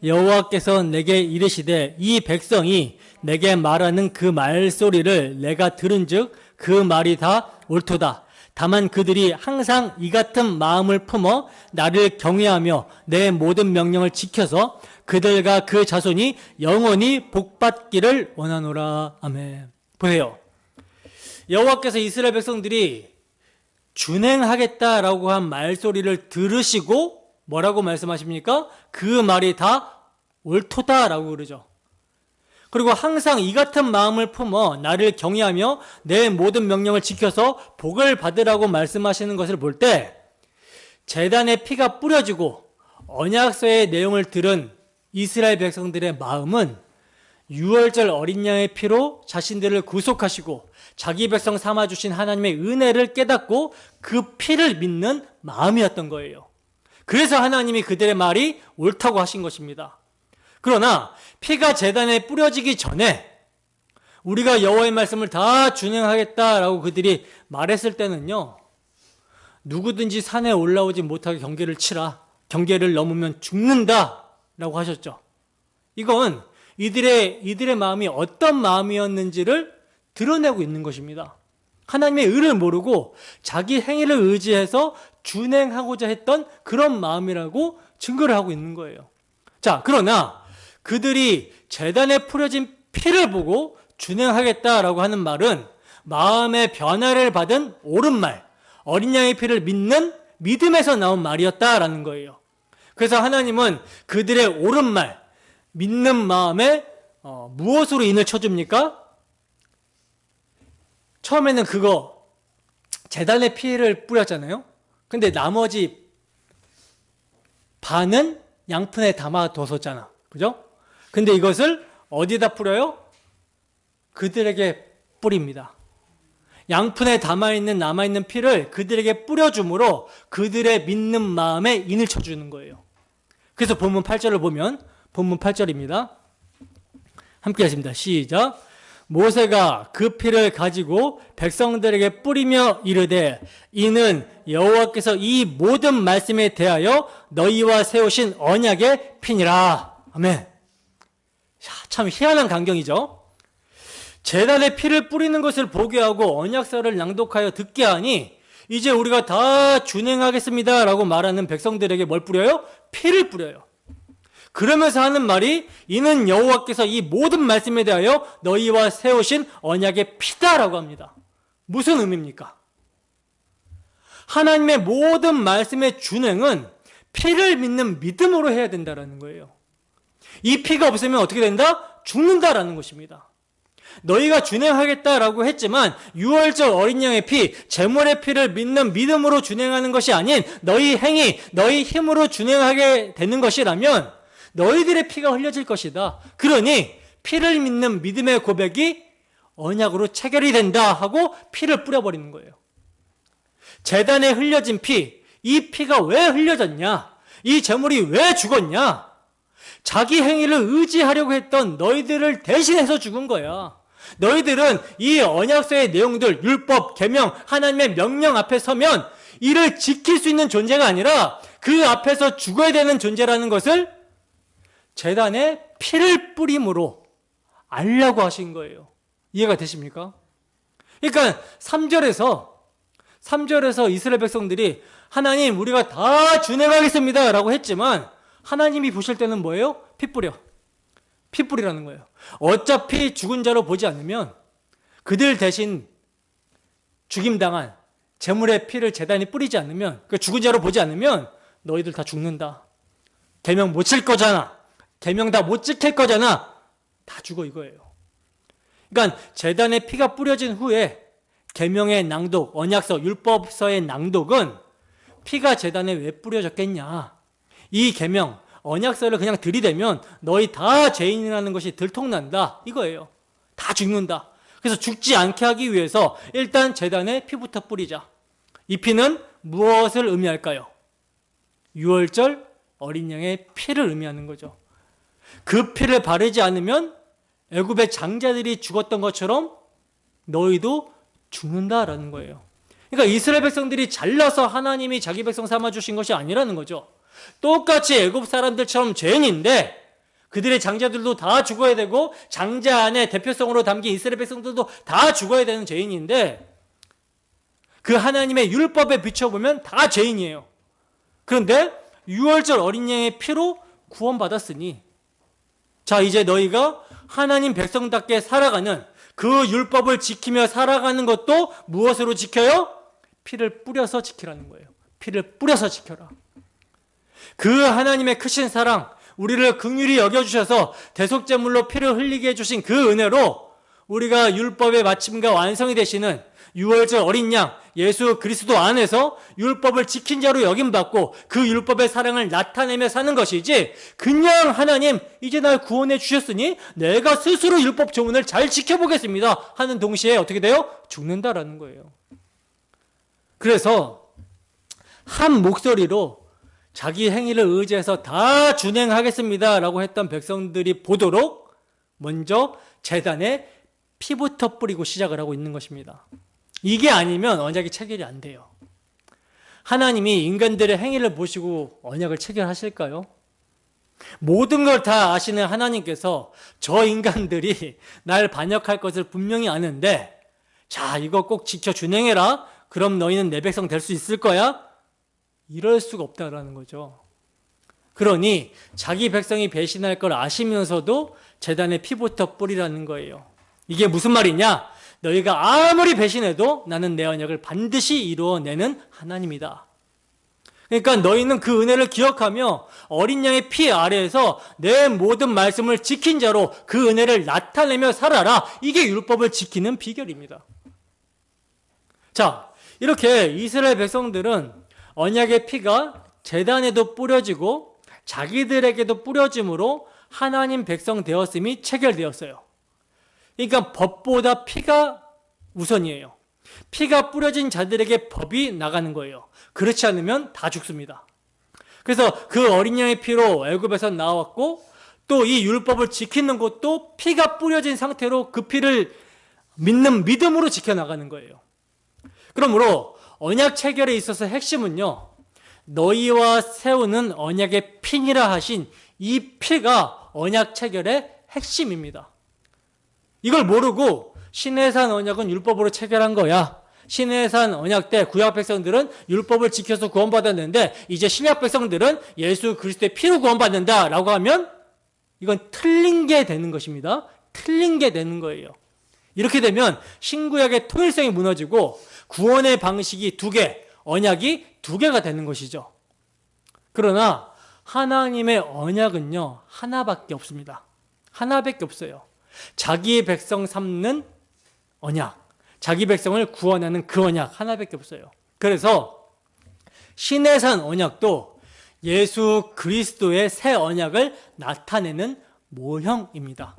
여호와께서 내게 이르시되 이 백성이 내게 말하는 그 말소리를 내가 들은즉 그 말이 다 옳도다. 다만 그들이 항상 이 같은 마음을 품어 나를 경외하며 내 모든 명령을 지켜서 그들과 그 자손이 영원히 복받기를 원하노라. 아멘. 보세요. 여호와께서 이스라엘 백성들이 준행하겠다라고 한 말소리를 들으시고 뭐라고 말씀하십니까? 그 말이 다 옳도다라고 그러죠. 그리고 항상 이 같은 마음을 품어 나를 경외하며 내 모든 명령을 지켜서 복을 받으라고 말씀하시는 것을 볼 때, 제단에 피가 뿌려지고 언약서의 내용을 들은 이스라엘 백성들의 마음은 유월절 어린 양의 피로 자신들을 구속하시고 자기 백성 삼아주신 하나님의 은혜를 깨닫고 그 피를 믿는 마음이었던 거예요. 그래서 하나님이 그들의 말이 옳다고 하신 것입니다. 그러나 피가 제단에 뿌려지기 전에 우리가 여호와의 말씀을 다 준행하겠다라고 그들이 말했을 때는요, 누구든지 산에 올라오지 못하게 경계를 치라, 경계를 넘으면 죽는다라고 하셨죠. 이건 이들의 마음이 어떤 마음이었는지를 드러내고 있는 것입니다. 하나님의 의를 모르고 자기 행위를 의지해서 준행하고자 했던 그런 마음이라고 증거를 하고 있는 거예요. 자, 그러나 그들이 제단에 뿌려진 피를 보고 준행하겠다라고 하는 말은 마음의 변화를 받은 옳은 말, 어린 양의 피를 믿는 믿음에서 나온 말이었다라는 거예요. 그래서 하나님은 그들의 옳은 말, 믿는 마음에 무엇으로 인을 쳐줍니까? 처음에는 그거 제단의 피를 뿌렸잖아요. 근데 나머지 반은 양푼에 담아뒀었잖아. 그죠? 근데 이것을 어디다 뿌려요? 그들에게 뿌립니다. 양푼에 남아있는 피를 그들에게 뿌려줌으로 그들의 믿는 마음에 인을 쳐주는 거예요. 그래서 본문 8절을 보면 본문 8절입니다. 함께 하십니다. 시작. 모세가 그 피를 가지고 백성들에게 뿌리며 이르되 이는 여호와께서 이 모든 말씀에 대하여 너희와 세우신 언약의 피니라. 아멘. 참 희한한 광경이죠. 제단에 피를 뿌리는 것을 보게 하고 언약서를 낭독하여 듣게 하니 이제 우리가 다 준행하겠습니다 라고 말하는 백성들에게 뭘 뿌려요? 피를 뿌려요. 그러면서 하는 말이 이는 여호와께서 이 모든 말씀에 대하여 너희와 세우신 언약의 피다라고 합니다. 무슨 의미입니까? 하나님의 모든 말씀의 준행은 피를 믿는 믿음으로 해야 된다는 거예요. 이 피가 없으면 어떻게 된다? 죽는다라는 것입니다. 너희가 준행하겠다라고 했지만 유월절 어린 양의 피, 제물의 피를 믿는 믿음으로 준행하는 것이 아닌 너희 행위, 너희 힘으로 준행하게 되는 것이라면 너희들의 피가 흘려질 것이다. 그러니 피를 믿는 믿음의 고백이 언약으로 체결이 된다 하고 피를 뿌려버리는 거예요. 제단에 흘려진 피, 이 피가 왜 흘려졌냐? 이 제물이 왜 죽었냐? 자기 행위를 의지하려고 했던 너희들을 대신해서 죽은 거야. 너희들은 이 언약서의 내용들, 율법, 계명, 하나님의 명령 앞에 서면 이를 지킬 수 있는 존재가 아니라 그 앞에서 죽어야 되는 존재라는 것을 제단에 피를 뿌림으로 알라고 하신 거예요. 이해가 되십니까? 그러니까 3절에서 이스라엘 백성들이 하나님 우리가 다 준행하겠습니다 라고 했지만 하나님이 보실 때는 뭐예요? 피 뿌리라는 거예요. 어차피 죽은 자로 보지 않으면 그들 대신 죽임당한 제물의 피를 제단에 뿌리지 않으면 그 죽은 자로 보지 않으면 너희들 다 죽는다. 계명 못 칠 거잖아. 계명 다 못 지킬 거잖아. 다 죽어 이거예요. 그러니까 제단에 피가 뿌려진 후에 계명의 낭독, 언약서, 율법서의 낭독은 피가 제단에 왜 뿌려졌겠냐. 이 계명, 언약서를 그냥 들이대면 너희 다 죄인이라는 것이 들통난다. 이거예요. 다 죽는다. 그래서 죽지 않게 하기 위해서 일단 제단에 피부터 뿌리자. 이 피는 무엇을 의미할까요? 유월절 어린 양의 피를 의미하는 거죠. 그 피를 바르지 않으면 애굽의 장자들이 죽었던 것처럼 너희도 죽는다라는 거예요. 그러니까 이스라엘 백성들이 잘나서 하나님이 자기 백성 삼아주신 것이 아니라는 거죠. 똑같이 애굽 사람들처럼 죄인인데 그들의 장자들도 다 죽어야 되고 장자 안에 대표성으로 담긴 이스라엘 백성들도 다 죽어야 되는 죄인인데 그 하나님의 율법에 비춰보면 다 죄인이에요. 그런데 유월절 어린 양의 피로 구원받았으니 자 이제 너희가 하나님 백성답게 살아가는 그 율법을 지키며 살아가는 것도 무엇으로 지켜요? 피를 뿌려서 지키라는 거예요. 피를 뿌려서 지켜라. 그 하나님의 크신 사랑, 우리를 긍휼히 여겨주셔서 대속제물로 피를 흘리게 해주신 그 은혜로 우리가 율법의 마침과 완성이 되시는 유월절 어린 양 예수 그리스도 안에서 율법을 지킨 자로 여김받고 그 율법의 사랑을 나타내며 사는 것이지 그냥 하나님 이제 날 구원해 주셨으니 내가 스스로 율법 조문을 잘 지켜보겠습니다 하는 동시에 어떻게 돼요? 죽는다라는 거예요. 그래서 한 목소리로 자기 행위를 의지해서 다 준행하겠습니다 라고 했던 백성들이 보도록 먼저 제단에 피부터 뿌리고 시작을 하고 있는 것입니다. 이게 아니면 언약이 체결이 안 돼요. 하나님이 인간들의 행위를 보시고 언약을 체결하실까요? 모든 걸 다 아시는 하나님께서 저 인간들이 날 반역할 것을 분명히 아는데 자 이거 꼭 지켜 준행해라. 그럼 너희는 내 백성 될 수 있을 거야? 이럴 수가 없다라는 거죠. 그러니 자기 백성이 배신할 걸 아시면서도 제단에 피부터 뿌리라는 거예요. 이게 무슨 말이냐? 너희가 아무리 배신해도 나는 내 언약을 반드시 이루어내는 하나님이다. 그러니까 너희는 그 은혜를 기억하며 어린 양의 피 아래에서 내 모든 말씀을 지킨 자로 그 은혜를 나타내며 살아라. 이게 율법을 지키는 비결입니다. 자, 이렇게 이스라엘 백성들은 언약의 피가 제단에도 뿌려지고 자기들에게도 뿌려짐으로 하나님 백성 되었음이 체결되었어요. 그러니까 법보다 피가 우선이에요. 피가 뿌려진 자들에게 법이 나가는 거예요. 그렇지 않으면 다 죽습니다. 그래서 그 어린 양의 피로 애굽에서 나왔고 또 이 율법을 지키는 것도 피가 뿌려진 상태로 그 피를 믿는 믿음으로 지켜나가는 거예요. 그러므로 언약 체결에 있어서 핵심은요, 너희와 세우는 언약의 피니라 하신 이 피가 언약 체결의 핵심입니다. 이걸 모르고 시내산 언약은 율법으로 체결한 거야. 시내산 언약 때 구약 백성들은 율법을 지켜서 구원받았는데 이제 신약 백성들은 예수 그리스도의 피로 구원받는다라고 하면 이건 틀린 게 되는 것입니다. 틀린 게 되는 거예요. 이렇게 되면 신구약의 통일성이 무너지고 구원의 방식이 두 개, 언약이 두 개가 되는 것이죠. 그러나 하나님의 언약은요, 하나밖에 없습니다. 하나밖에 없어요. 자기의 백성 삼는 언약, 자기 백성을 구원하는 그 언약 하나밖에 없어요. 그래서 시내산 언약도 예수 그리스도의 새 언약을 나타내는 모형입니다.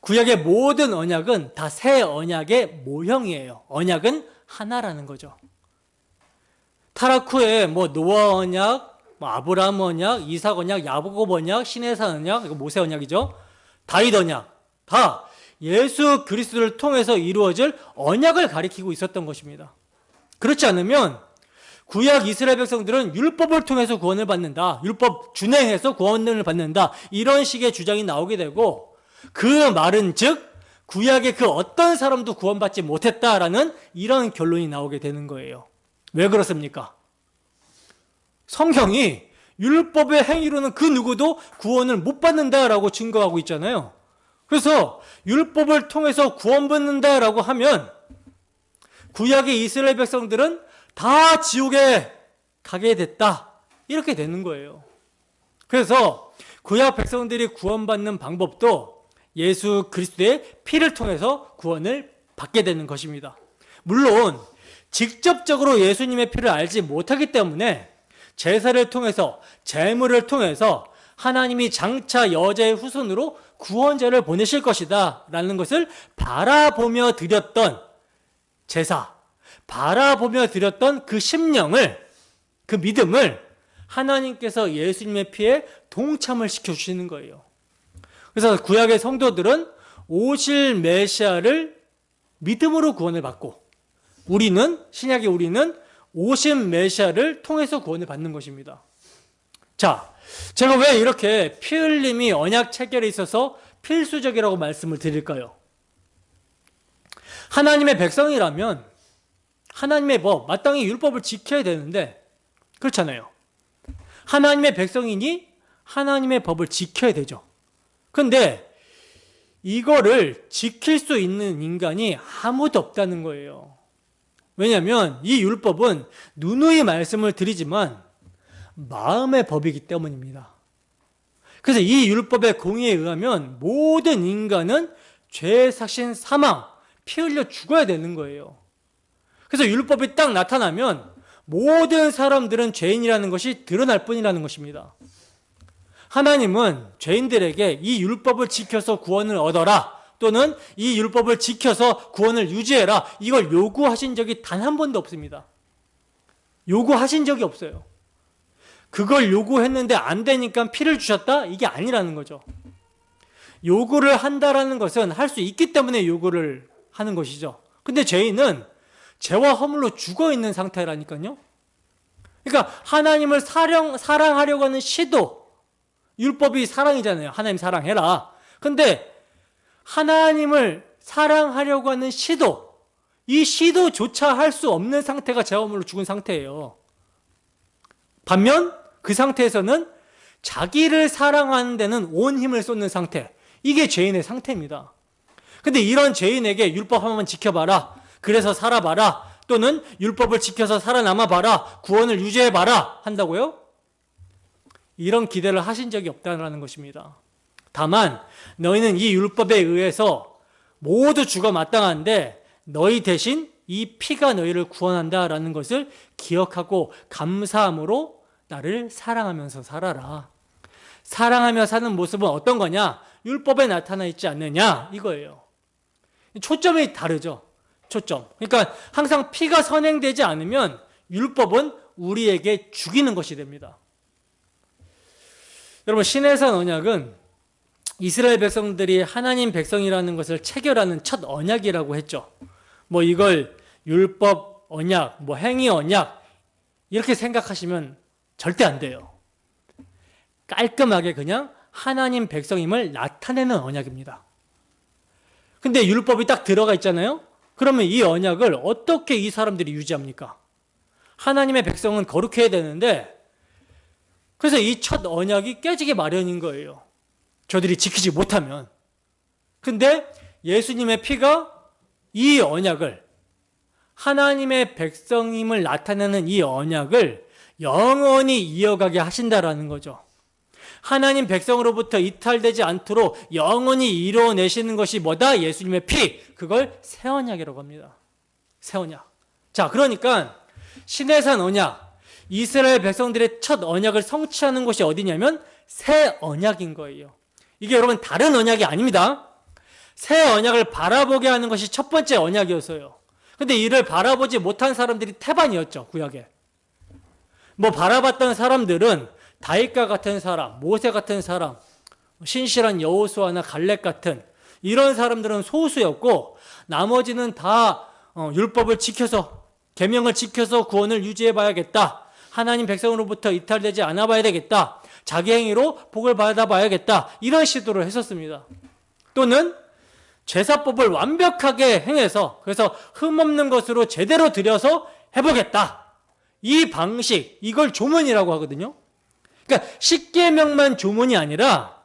구약의 모든 언약은 다 새 언약의 모형이에요. 언약은 하나라는 거죠. 타락 후에 노아 언약, 아브라함 언약, 이삭 언약, 야고보 언약, 시내산 언약, 이거 모세 언약이죠. 다윗 언약, 다 예수 그리스도를 통해서 이루어질 언약을 가리키고 있었던 것입니다. 그렇지 않으면 구약 이스라엘 백성들은 율법을 통해서 구원을 받는다, 율법 준행해서 구원을 받는다, 이런 식의 주장이 나오게 되고, 그 말은 즉 구약의 그 어떤 사람도 구원받지 못했다라는 이런 결론이 나오게 되는 거예요. 왜 그렇습니까? 성경이 율법의 행위로는 그 누구도 구원을 못 받는다라고 증거하고 있잖아요. 그래서 율법을 통해서 구원받는다라고 하면 구약의 이스라엘 백성들은 다 지옥에 가게 됐다, 이렇게 되는 거예요. 그래서 구약 백성들이 구원받는 방법도 예수 그리스도의 피를 통해서 구원을 받게 되는 것입니다. 물론 직접적으로 예수님의 피를 알지 못하기 때문에 제사를 통해서, 제물을 통해서 하나님이 장차 여자의 후손으로 구원자를 보내실 것이다 라는 것을 바라보며 드렸던 제사, 바라보며 드렸던 그 심령을, 그 믿음을 하나님께서 예수님의 피에 동참을 시켜주시는 거예요. 그래서 구약의 성도들은 오실 메시아를 믿음으로 구원을 받고, 신약의 우리는 오신 메시아를 통해서 구원을 받는 것입니다. 자, 제가 왜 이렇게 피 흘림이 언약 체결에 있어서 필수적이라고 말씀을 드릴까요? 하나님의 백성이라면 하나님의 법, 마땅히 율법을 지켜야 되는데, 그렇잖아요. 하나님의 백성이니 하나님의 법을 지켜야 되죠. 그런데 이거를 지킬 수 있는 인간이 아무도 없다는 거예요. 왜냐하면 이 율법은 누누이 말씀을 드리지만 마음의 법이기 때문입니다. 그래서 이 율법의 공의에 의하면 모든 인간은 죄, 삭신, 사망, 피 흘려 죽어야 되는 거예요. 그래서 율법이 딱 나타나면 모든 사람들은 죄인이라는 것이 드러날 뿐이라는 것입니다. 하나님은 죄인들에게 이 율법을 지켜서 구원을 얻어라, 또는 이 율법을 지켜서 구원을 유지해라, 이걸 요구하신 적이 단 한 번도 없습니다. 요구하신 적이 없어요. 그걸 요구했는데 안 되니까 피를 주셨다? 이게 아니라는 거죠. 요구를 한다라는 것은 할 수 있기 때문에 요구를 하는 것이죠. 근데 죄인은 죄와 허물로 죽어 있는 상태라니까요. 그러니까 하나님을 사랑하려고 하는 시도, 율법이 사랑이잖아요. 하나님 사랑해라. 근데 하나님을 사랑하려고 하는 시도, 이 시도조차 할 수 없는 상태가 죄와 허물로 죽은 상태예요. 반면 그 상태에서는 자기를 사랑하는 데는 온 힘을 쏟는 상태, 이게 죄인의 상태입니다. 근데 이런 죄인에게 율법 한 번만 지켜봐라, 그래서 살아봐라, 또는 율법을 지켜서 살아남아봐라, 구원을 유지해봐라 한다고요? 이런 기대를 하신 적이 없다는 것입니다. 다만 너희는 이 율법에 의해서 모두 죽어 마땅한데 너희 대신 이 피가 너희를 구원한다라는 것을 기억하고 감사함으로 나를 사랑하면서 살아라. 사랑하며 사는 모습은 어떤 거냐? 율법에 나타나 있지 않느냐, 이거예요. 초점이 다르죠. 초점. 그러니까 항상 피가 선행되지 않으면 율법은 우리에게 죽이는 것이 됩니다. 여러분, 시내산 언약은 이스라엘 백성들이 하나님 백성이라는 것을 체결하는 첫 언약이라고 했죠. 뭐 이걸 율법 언약, 뭐 행위 언약 이렇게 생각하시면 절대 안 돼요. 깔끔하게 그냥 하나님 백성임을 나타내는 언약입니다. 근데 율법이 딱 들어가 있잖아요. 그러면 이 언약을 어떻게 이 사람들이 유지합니까? 하나님의 백성은 거룩해야 되는데, 그래서 이 첫 언약이 깨지기 마련인 거예요. 저들이 지키지 못하면. 근데 예수님의 피가 이 언약을, 하나님의 백성임을 나타내는 이 언약을 영원히 이어가게 하신다라는 거죠. 하나님 백성으로부터 이탈되지 않도록 영원히 이루어내시는 것이 뭐다? 예수님의 피. 그걸 새 언약이라고 합니다. 새 언약. 자, 그러니까 시내산 언약, 이스라엘 백성들의 첫 언약을 성취하는 곳이 어디냐면 새 언약인 거예요. 이게 여러분 다른 언약이 아닙니다. 새 언약을 바라보게 하는 것이 첫 번째 언약이었어요. 근데 이를 바라보지 못한 사람들이 태반이었죠, 구약에. 뭐 바라봤던 사람들은 다윗과 같은 사람, 모세 같은 사람, 신실한 여호수아나 갈렙 같은 이런 사람들은 소수였고, 나머지는 다 율법을 지켜서, 계명을 지켜서 구원을 유지해 봐야겠다. 하나님 백성으로부터 이탈되지 않아 봐야 되겠다. 자기 행위로 복을 받아 봐야겠다. 이런 시도를 했었습니다. 또는 제사법을 완벽하게 행해서, 그래서 흠없는 것으로 제대로 드려서 해보겠다. 이 방식, 이걸 조문이라고 하거든요. 그러니까 십계명만 조문이 아니라,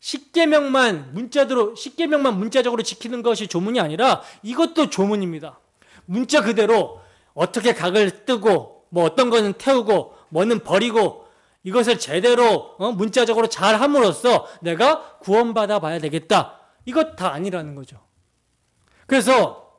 십계명만 문자적으로 지키는 것이 조문이 아니라 이것도 조문입니다. 문자 그대로 어떻게 각을 뜨고, 뭐 어떤 거는 태우고, 뭐는 버리고, 이것을 제대로 문자적으로 잘 함으로써 내가 구원받아 봐야 되겠다. 이것 다 아니라는 거죠. 그래서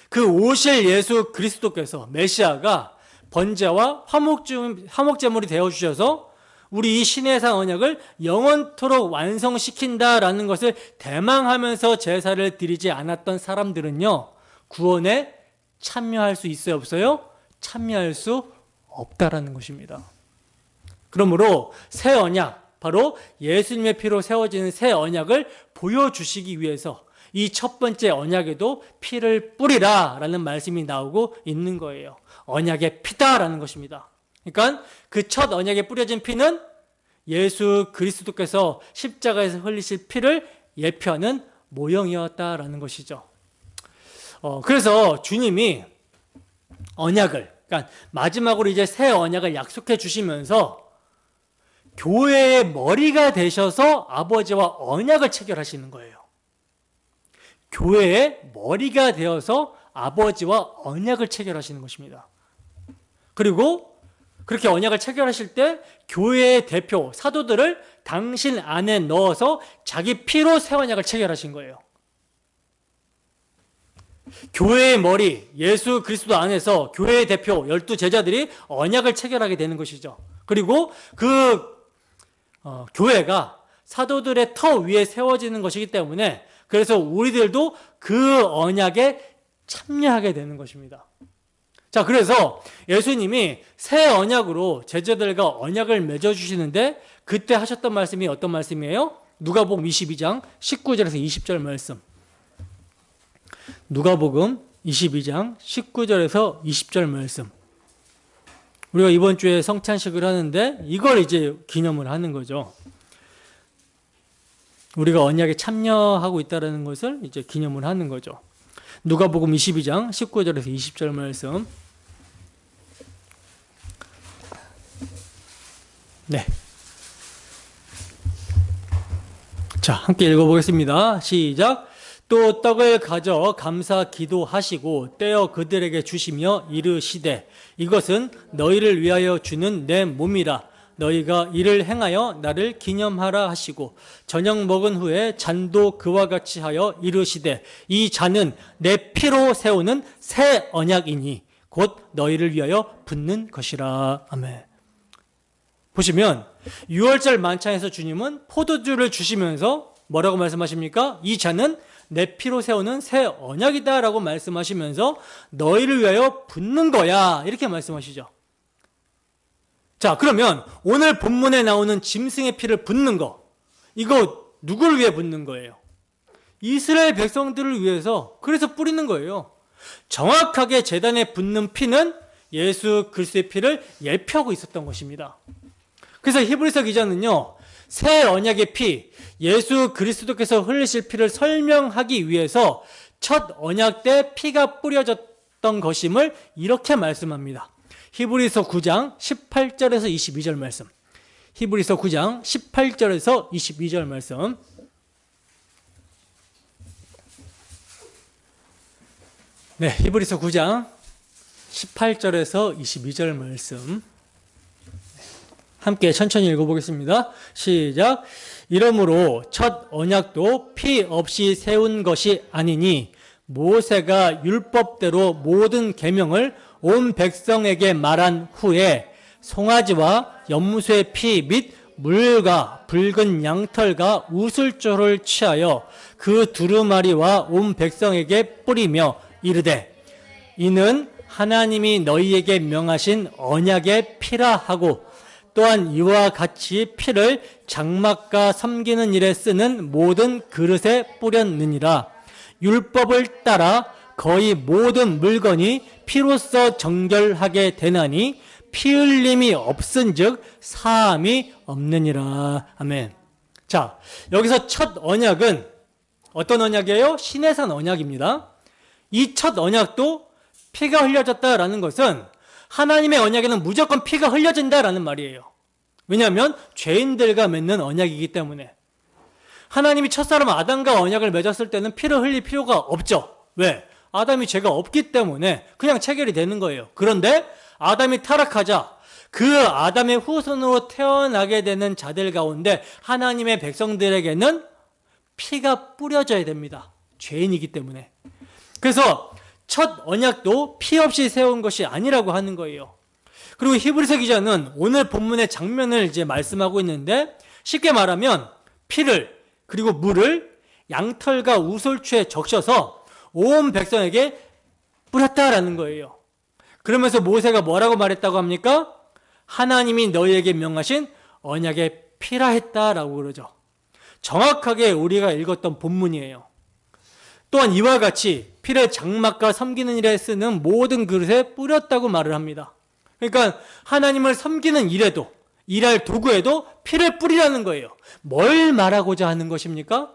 그 오실 예수 그리스도께서, 메시아가 번제와 화목제물이 되어주셔서 우리 이 시내산 언약을 영원토록 완성시킨다라는 것을 대망하면서 제사를 드리지 않았던 사람들은요, 구원에 참여할 수 있어요, 없어요? 참여할 수 없다라는 것입니다. 그러므로 새 언약, 바로 예수님의 피로 세워지는 새 언약을 보여주시기 위해서 이 첫 번째 언약에도 피를 뿌리라 라는 말씀이 나오고 있는 거예요. 언약의 피다라는 것입니다. 그러니까 그 첫 언약에 뿌려진 피는 예수 그리스도께서 십자가에서 흘리실 피를 예표하는 모형이었다라는 것이죠. 그래서 주님이 언약을, 그러니까 마지막으로 이제 새 언약을 약속해 주시면서 교회의 머리가 되셔서 아버지와 언약을 체결하시는 거예요. 교회의 머리가 되어서 아버지와 언약을 체결하시는 것입니다. 그리고 그렇게 언약을 체결하실 때 교회의 대표, 사도들을 당신 안에 넣어서 자기 피로 새 언약을 체결하신 거예요. 교회의 머리, 예수 그리스도 안에서 교회의 대표, 12제자들이 언약을 체결하게 되는 것이죠. 그리고 그 교회가 사도들의 터 위에 세워지는 것이기 때문에, 그래서 우리들도 그 언약에 참여하게 되는 것입니다. 자, 그래서 예수님이 새 언약으로 제자들과 언약을 맺어주시는데, 그때 하셨던 말씀이 어떤 말씀이에요? 누가복음 22장 19절에서 20절 말씀. 누가복음 22장 19절에서 20절 말씀. 우리가 이번 주에 성찬식을 하는데 이걸 이제 기념을 하는 거죠. 우리가 언약에 참여하고 있다는 것을 이제 기념을 하는 거죠. 누가복음 22장 19절에서 20절 말씀. 네. 자, 함께 읽어보겠습니다. 시작. 또 떡을 가져 감사 기도하시고 떼어 그들에게 주시며 이르시되, 이것은 너희를 위하여 주는 내 몸이라. 너희가 이를 행하여 나를 기념하라 하시고, 저녁 먹은 후에 잔도 그와 같이 하여 이르시되, 이 잔은 내 피로 세우는 새 언약이니 곧 너희를 위하여 붓는 것이라. 아멘. 보시면 6월절 만찬에서 주님은 포도주를 주시면서 뭐라고 말씀하십니까? 이 잔은 내 피로 세우는 새 언약이다 라고 말씀하시면서 너희를 위하여 붓는 거야, 이렇게 말씀하시죠. 자, 그러면 오늘 본문에 나오는 짐승의 피를 붓는 거, 이거 누구를 위해 붓는 거예요? 이스라엘 백성들을 위해서, 그래서 뿌리는 거예요. 정확하게 제단에 붓는 피는 예수 그리스도의 피를 예표하고 있었던 것입니다. 그래서 히브리서 기자는요, 새 언약의 피, 예수 그리스도께서 흘리실 피를 설명하기 위해서 첫 언약 때 피가 뿌려졌던 것임을 이렇게 말씀합니다. 히브리서 9장 18절에서 22절 말씀. 히브리서 9장 18절에서 22절 말씀. 네, 히브리서 9장 18절에서 22절 말씀. 함께 천천히 읽어보겠습니다. 시작. 이러므로 첫 언약도 피 없이 세운 것이 아니니 모세가 율법대로 모든 계명을 온 백성에게 말한 후에 송아지와 염소의 피 및 물과 붉은 양털과 우슬초를 취하여 그 두루마리와 온 백성에게 뿌리며 이르되 이는 하나님이 너희에게 명하신 언약의 피라 하고 또한 이와 같이 피를 장막과 섬기는 일에 쓰는 모든 그릇에 뿌렸느니라. 율법을 따라 거의 모든 물건이 피로써 정결하게 되나니 피 흘림이 없은즉 사함이 없느니라. 아멘. 자, 여기서 첫 언약은 어떤 언약이에요? 시내산 언약입니다. 이 첫 언약도 피가 흘려졌다라는 것은 하나님의 언약에는 무조건 피가 흘려진다라는 말이에요. 왜냐하면 죄인들과 맺는 언약이기 때문에. 하나님이 첫사람 아담과 언약을 맺었을 때는 피를 흘릴 필요가 없죠. 왜? 아담이 죄가 없기 때문에 그냥 체결이 되는 거예요. 그런데 아담이 타락하자 그 아담의 후손으로 태어나게 되는 자들 가운데 하나님의 백성들에게는 피가 뿌려져야 됩니다. 죄인이기 때문에. 그래서 첫 언약도 피 없이 세운 것이 아니라고 하는 거예요. 그리고 히브리서 기자는 오늘 본문의 장면을 이제 말씀하고 있는데 쉽게 말하면 피를 그리고 물을 양털과 우솔추에 적셔서 온 백성에게 뿌렸다라는 거예요. 그러면서 모세가 뭐라고 말했다고 합니까? 하나님이 너희에게 명하신 언약의 피라 했다라고 그러죠. 정확하게 우리가 읽었던 본문이에요. 또한 이와 같이 피를 장막과 섬기는 일에 쓰는 모든 그릇에 뿌렸다고 말을 합니다. 그러니까 하나님을 섬기는 일에도, 일할 도구에도 피를 뿌리라는 거예요. 뭘 말하고자 하는 것입니까?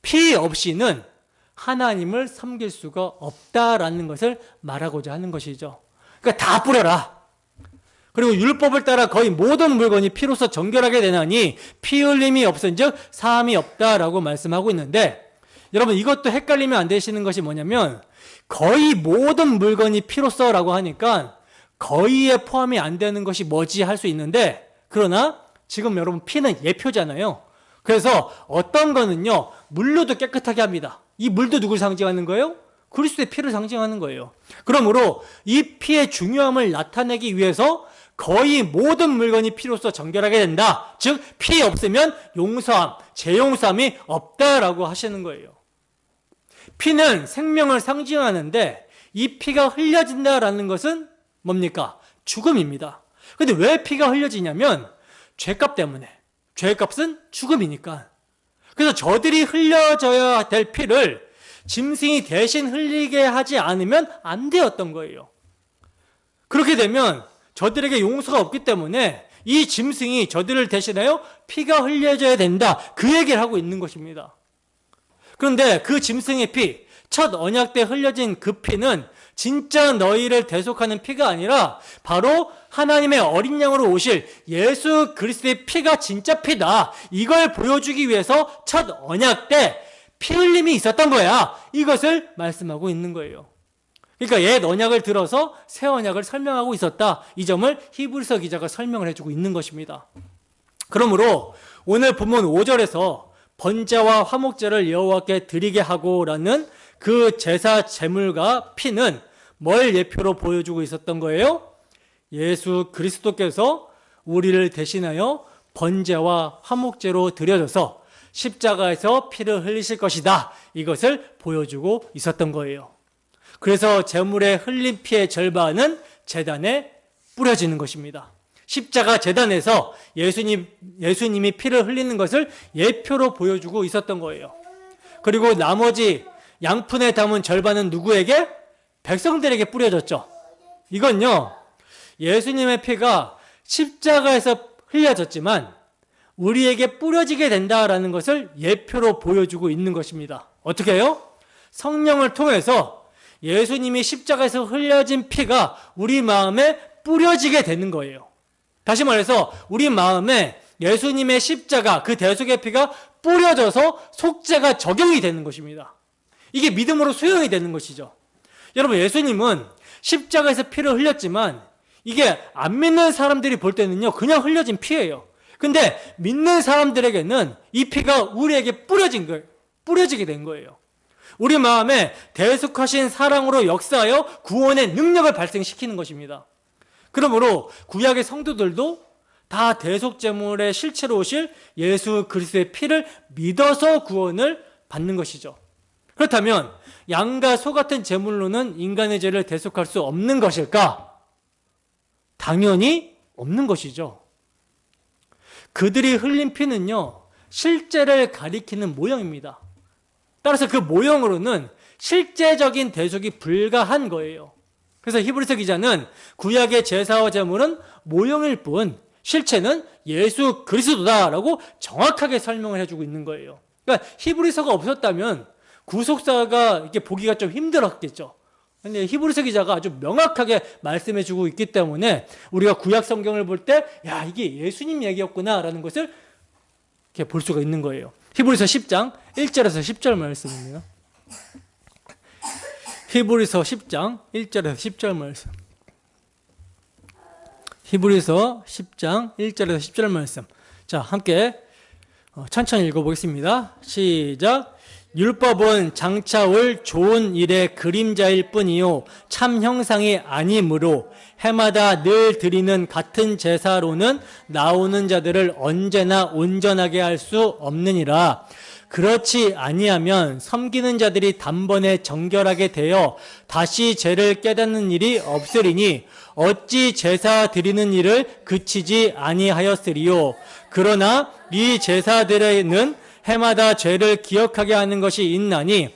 피 없이는 하나님을 섬길 수가 없다라는 것을 말하고자 하는 것이죠. 그러니까 다 뿌려라. 그리고 율법을 따라 거의 모든 물건이 피로서 정결하게 되나니 피 흘림이 없은즉 사함이 없다라고 말씀하고 있는데, 여러분 이것도 헷갈리면 안 되시는 것이 뭐냐면 거의 모든 물건이 피로써라고 하니까 거의에 포함이 안 되는 것이 뭐지 할 수 있는데, 그러나 지금 여러분 피는 예표잖아요. 그래서 어떤 거는요 물로도 깨끗하게 합니다. 이 물도 누굴 상징하는 거예요? 그리스도의 피를 상징하는 거예요. 그러므로 이 피의 중요함을 나타내기 위해서 거의 모든 물건이 피로써 정결하게 된다. 즉 피 없으면 용서함, 재용서함이 없다라고 하시는 거예요. 피는 생명을 상징하는데 이 피가 흘려진다라는 것은 뭡니까? 죽음입니다. 근데 왜 피가 흘려지냐면 죄값 때문에. 죄값은 죽음이니까. 그래서 저들이 흘려져야 될 피를 짐승이 대신 흘리게 하지 않으면 안 되었던 거예요. 그렇게 되면 저들에게 용서가 없기 때문에 이 짐승이 저들을 대신하여 피가 흘려져야 된다. 그 얘기를 하고 있는 것입니다. 그런데 그 짐승의 피, 첫 언약 때 흘려진 그 피는 진짜 너희를 대속하는 피가 아니라 바로 하나님의 어린 양으로 오실 예수 그리스도의 피가 진짜 피다. 이걸 보여주기 위해서 첫 언약 때 피 흘림이 있었던 거야. 이것을 말씀하고 있는 거예요. 그러니까 옛 언약을 들어서 새 언약을 설명하고 있었다. 이 점을 히브리서 기자가 설명을 해주고 있는 것입니다. 그러므로 오늘 본문 5절에서 번제와 화목제를 여호와께 드리게 하고라는 그 제사 제물과 피는 뭘 예표로 보여주고 있었던 거예요? 예수 그리스도께서 우리를 대신하여 번제와 화목제로 드려져서 십자가에서 피를 흘리실 것이다. 이것을 보여주고 있었던 거예요. 그래서 제물의 흘린 피의 절반은 제단에 뿌려지는 것입니다. 십자가 제단에서 예수님이 피를 흘리는 것을 예표로 보여주고 있었던 거예요. 그리고 나머지 양푼에 담은 절반은 누구에게? 백성들에게 뿌려졌죠. 이건요, 예수님의 피가 십자가에서 흘려졌지만 우리에게 뿌려지게 된다라는 것을 예표로 보여주고 있는 것입니다. 어떻게 해요? 성령을 통해서 예수님이 십자가에서 흘려진 피가 우리 마음에 뿌려지게 되는 거예요. 다시 말해서 우리 마음에 예수님의 십자가, 그 대속의 피가 뿌려져서 속죄가 적용이 되는 것입니다. 이게 믿음으로 수용이 되는 것이죠. 여러분, 예수님은 십자가에서 피를 흘렸지만 이게 안 믿는 사람들이 볼 때는요, 그냥 흘려진 피예요. 근데 믿는 사람들에게는 이 피가 우리에게 뿌려지게 된 거예요. 우리 마음에 대속하신 사랑으로 역사하여 구원의 능력을 발생시키는 것입니다. 그러므로 구약의 성도들도 다 대속제물의 실체로 오실 예수 그리스도의 피를 믿어서 구원을 받는 것이죠. 그렇다면 양과 소 같은 제물로는 인간의 죄를 대속할 수 없는 것일까? 당연히 없는 것이죠. 그들이 흘린 피는요, 실제를 가리키는 모형입니다. 따라서 그 모형으로는 실제적인 대속이 불가한 거예요. 그래서 히브리서 기자는 구약의 제사와 제물은 모형일 뿐 실체는 예수 그리스도다라고 정확하게 설명을 해주고 있는 거예요. 그러니까 히브리서가 없었다면 구속사가 이렇게 보기가 좀 힘들었겠죠. 근데 히브리서 기자가 아주 명확하게 말씀해주고 있기 때문에 우리가 구약 성경을 볼 때, 야, 이게 예수님 얘기였구나라는 것을 이렇게 볼 수가 있는 거예요. 히브리서 10장 1절에서 10절 말씀입니다. 히브리서 10장 1절에서 10절 말씀. 히브리서 10장 1절에서 10절 말씀. 자, 함께 천천히 읽어보겠습니다. 시작. 율법은 장차 올 좋은 일의 그림자일 뿐이요 참 형상이 아니므로 해마다 늘 드리는 같은 제사로는 나오는 자들을 언제나 온전하게 할 수 없느니라. 그렇지 아니하면 섬기는 자들이 단번에 정결하게 되어 다시 죄를 깨닫는 일이 없으리니 어찌 제사 드리는 일을 그치지 아니하였으리요. 그러나 이 제사들에는 해마다 죄를 기억하게 하는 것이 있나니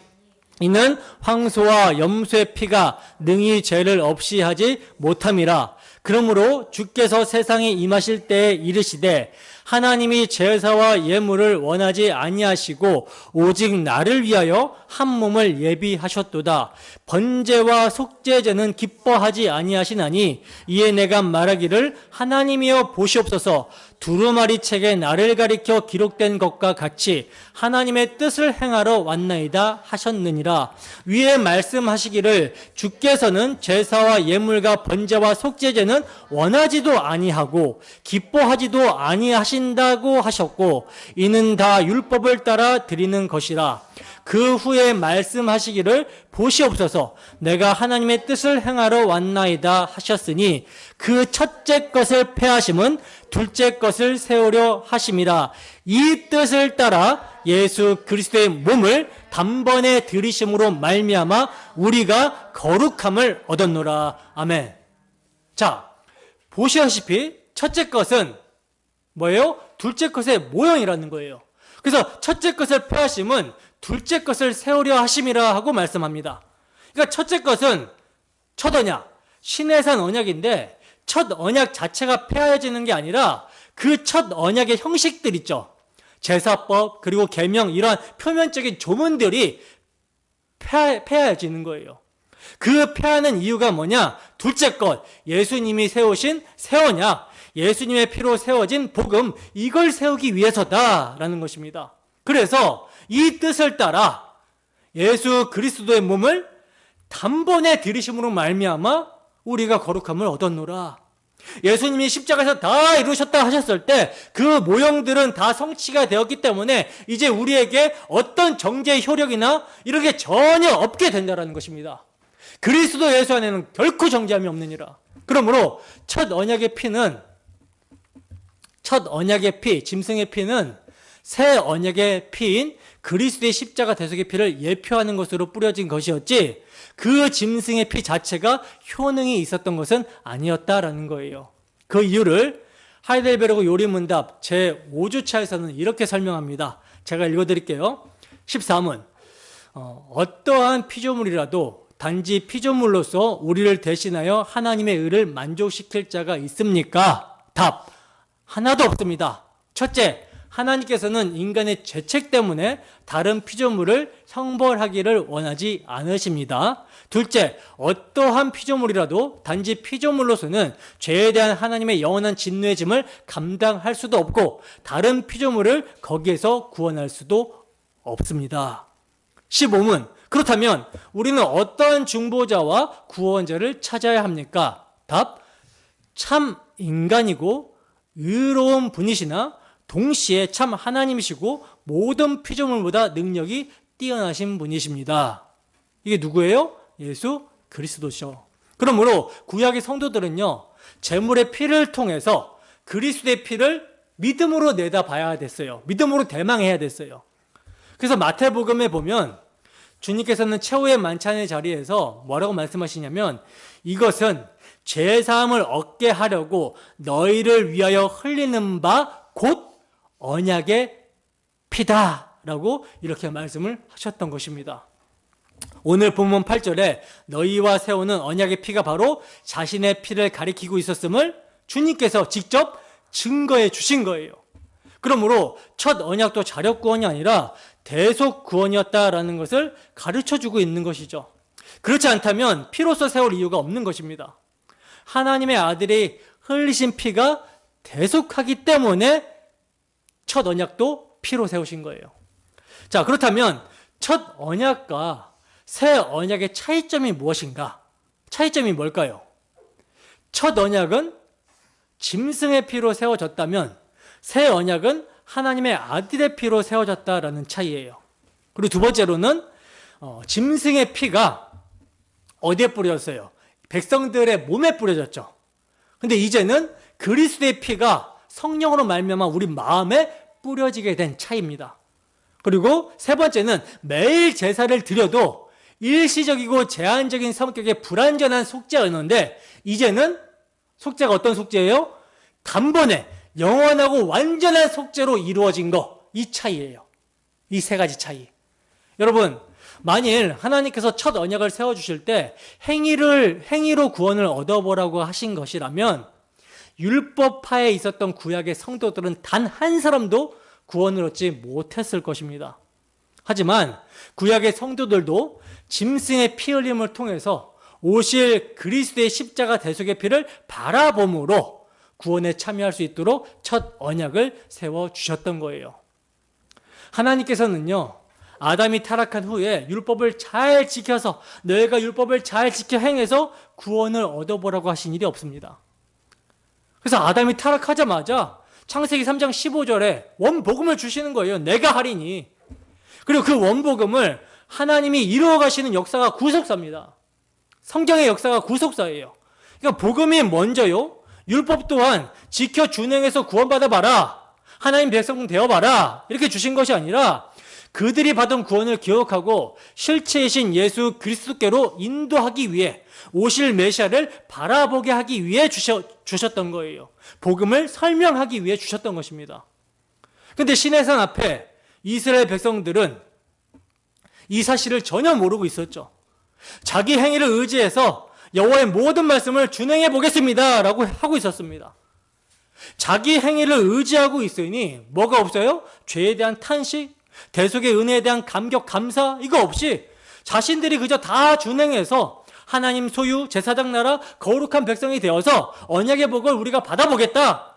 이는 황소와 염소의 피가 능히 죄를 없이 하지 못함이라. 그러므로 주께서 세상에 임하실 때에 이르시되 하나님이 제사와 예물을 원하지 아니하시고 오직 나를 위하여 한 몸을 예비하셨도다. 번제와 속죄제는 기뻐하지 아니하시나니 이에 내가 말하기를 하나님이여 보시옵소서. 두루마리 책에 나를 가리켜 기록된 것과 같이 하나님의 뜻을 행하러 왔나이다 하셨느니라. 위에 말씀하시기를 주께서는 제사와 예물과 번제와 속죄제는 원하지도 아니하고 기뻐하지도 아니하신다고 하셨고 이는 다 율법을 따라 드리는 것이라. 그 후에 말씀하시기를 보시옵소서. 내가 하나님의 뜻을 행하러 왔나이다 하셨으니 그 첫째 것을 폐하심은 둘째 것을 세우려 하심이라. 이 뜻을 따라 예수 그리스도의 몸을 단번에 들이심으로 말미암아 우리가 거룩함을 얻었노라. 아멘. 자, 보시다시피 첫째 것은 뭐예요? 둘째 것의 모형이라는 거예요. 그래서 첫째 것을 폐하심은 둘째 것을 세우려 하심이라 하고 말씀합니다. 그러니까 첫째 것은 첫 언약, 시내산 언약인데 첫 언약 자체가 폐하여지는 게 아니라 그 첫 언약의 형식들 있죠. 제사법 그리고 계명 이러한 표면적인 조문들이 폐하여지는 거예요. 그 폐하는 이유가 뭐냐? 둘째 것, 예수님이 세우신 새 언약, 예수님의 피로 세워진 복음, 이걸 세우기 위해서다라는 것입니다. 그래서 이 뜻을 따라 예수 그리스도의 몸을 단번에 들이심으로 말미암아 우리가 거룩함을 얻었노라. 예수님이 십자가에서 다 이루셨다 하셨을 때 그 모형들은 다 성취가 되었기 때문에 이제 우리에게 어떤 정죄의 효력이나 이런 게 전혀 없게 된다는 것입니다. 그리스도 예수 안에는 결코 정죄함이 없느니라. 그러므로 첫 언약의 피, 짐승의 피는 새 언약의 피인 그리스도의 십자가 대속의 피를 예표하는 것으로 뿌려진 것이었지 그 짐승의 피 자체가 효능이 있었던 것은 아니었다라는 거예요. 그 이유를 하이델베르그 요리문답 제5주차에서는 이렇게 설명합니다. 제가 읽어드릴게요. 13은 어떠한 피조물이라도 단지 피조물로서 우리를 대신하여 하나님의 의를 만족시킬 자가 있습니까? 답, 하나도 없습니다. 첫째, 하나님께서는 인간의 죄책 때문에 다른 피조물을 형벌하기를 원하지 않으십니다. 둘째, 어떠한 피조물이라도 단지 피조물로서는 죄에 대한 하나님의 영원한 진노의 짐을 감당할 수도 없고 다른 피조물을 거기에서 구원할 수도 없습니다. 15문, 그렇다면 우리는 어떠한 중보자와 구원자를 찾아야 합니까? 답, 참 인간이고 의로운 분이시나 동시에 참 하나님이시고 모든 피조물보다 능력이 뛰어나신 분이십니다. 이게 누구예요? 예수 그리스도죠. 그러므로 구약의 성도들은요, 제물의 피를 통해서 그리스도의 피를 믿음으로 내다봐야 됐어요. 믿음으로 대망해야 됐어요. 그래서 마태복음에 보면 주님께서는 최후의 만찬의 자리에서 뭐라고 말씀하시냐면, 이것은 죄사함을 얻게 하려고 너희를 위하여 흘리는 바 곧 언약의 피다라고 이렇게 말씀을 하셨던 것입니다. 오늘 본문 8절에 너희와 세우는 언약의 피가 바로 자신의 피를 가리키고 있었음을 주님께서 직접 증거해 주신 거예요. 그러므로 첫 언약도 자력구원이 아니라 대속구원이었다라는 것을 가르쳐주고 있는 것이죠. 그렇지 않다면 피로서 세울 이유가 없는 것입니다. 하나님의 아들이 흘리신 피가 대속하기 때문에 첫 언약도 피로 세우신 거예요. 자, 그렇다면 첫 언약과 새 언약의 차이점이 무엇인가? 차이점이 뭘까요? 첫 언약은 짐승의 피로 세워졌다면 새 언약은 하나님의 아들의 피로 세워졌다라는 차이예요. 그리고 두 번째로는 짐승의 피가 어디에 뿌려졌어요? 백성들의 몸에 뿌려졌죠. 근데 이제는 그리스도의 피가 성령으로 말미암아 우리 마음에 뿌려지게 된 차이입니다. 그리고 세 번째는 매일 제사를 드려도 일시적이고 제한적인 성격의 불완전한 속죄였는데 이제는 속죄가 어떤 속죄예요? 단번에 영원하고 완전한 속죄로 이루어진 거, 이 차이예요. 이 세 가지 차이. 여러분, 만일 하나님께서 첫 언약을 세워주실 때 행위로 구원을 얻어보라고 하신 것이라면 율법하에 있었던 구약의 성도들은 단 한 사람도 구원을 얻지 못했을 것입니다. 하지만 구약의 성도들도 짐승의 피 흘림을 통해서 오실 그리스도의 십자가 대속의 피를 바라봄으로 구원에 참여할 수 있도록 첫 언약을 세워주셨던 거예요. 하나님께서는요, 아담이 타락한 후에 율법을 잘 지켜서 너희가 율법을 잘 지켜 행해서 구원을 얻어보라고 하신 일이 없습니다. 그래서 아담이 타락하자마자 창세기 3장 15절에 원복음을 주시는 거예요. 내가 하리니. 그리고 그 원복음을 하나님이 이루어 가시는 역사가 구속사입니다. 성경의 역사가 구속사예요. 그러니까 복음이 먼저요, 율법 또한 지켜 준행해서 구원받아 봐라, 하나님 백성 되어 봐라, 이렇게 주신 것이 아니라 그들이 받은 구원을 기억하고 실체이신 예수 그리스도께로 인도하기 위해 오실 메시아를 바라보게 하기 위해 주셨던 거예요. 복음을 설명하기 위해 주셨던 것입니다. 그런데 시내산 앞에 이스라엘 백성들은 이 사실을 전혀 모르고 있었죠. 자기 행위를 의지해서 여호와의 모든 말씀을 준행해 보겠습니다 라고 하고 있었습니다. 자기 행위를 의지하고 있으니 뭐가 없어요? 죄에 대한 탄식, 대속의 은혜에 대한 감격, 감사, 이거 없이 자신들이 그저 다 준행해서 하나님 소유, 제사장 나라, 거룩한 백성이 되어서 언약의 복을 우리가 받아보겠다,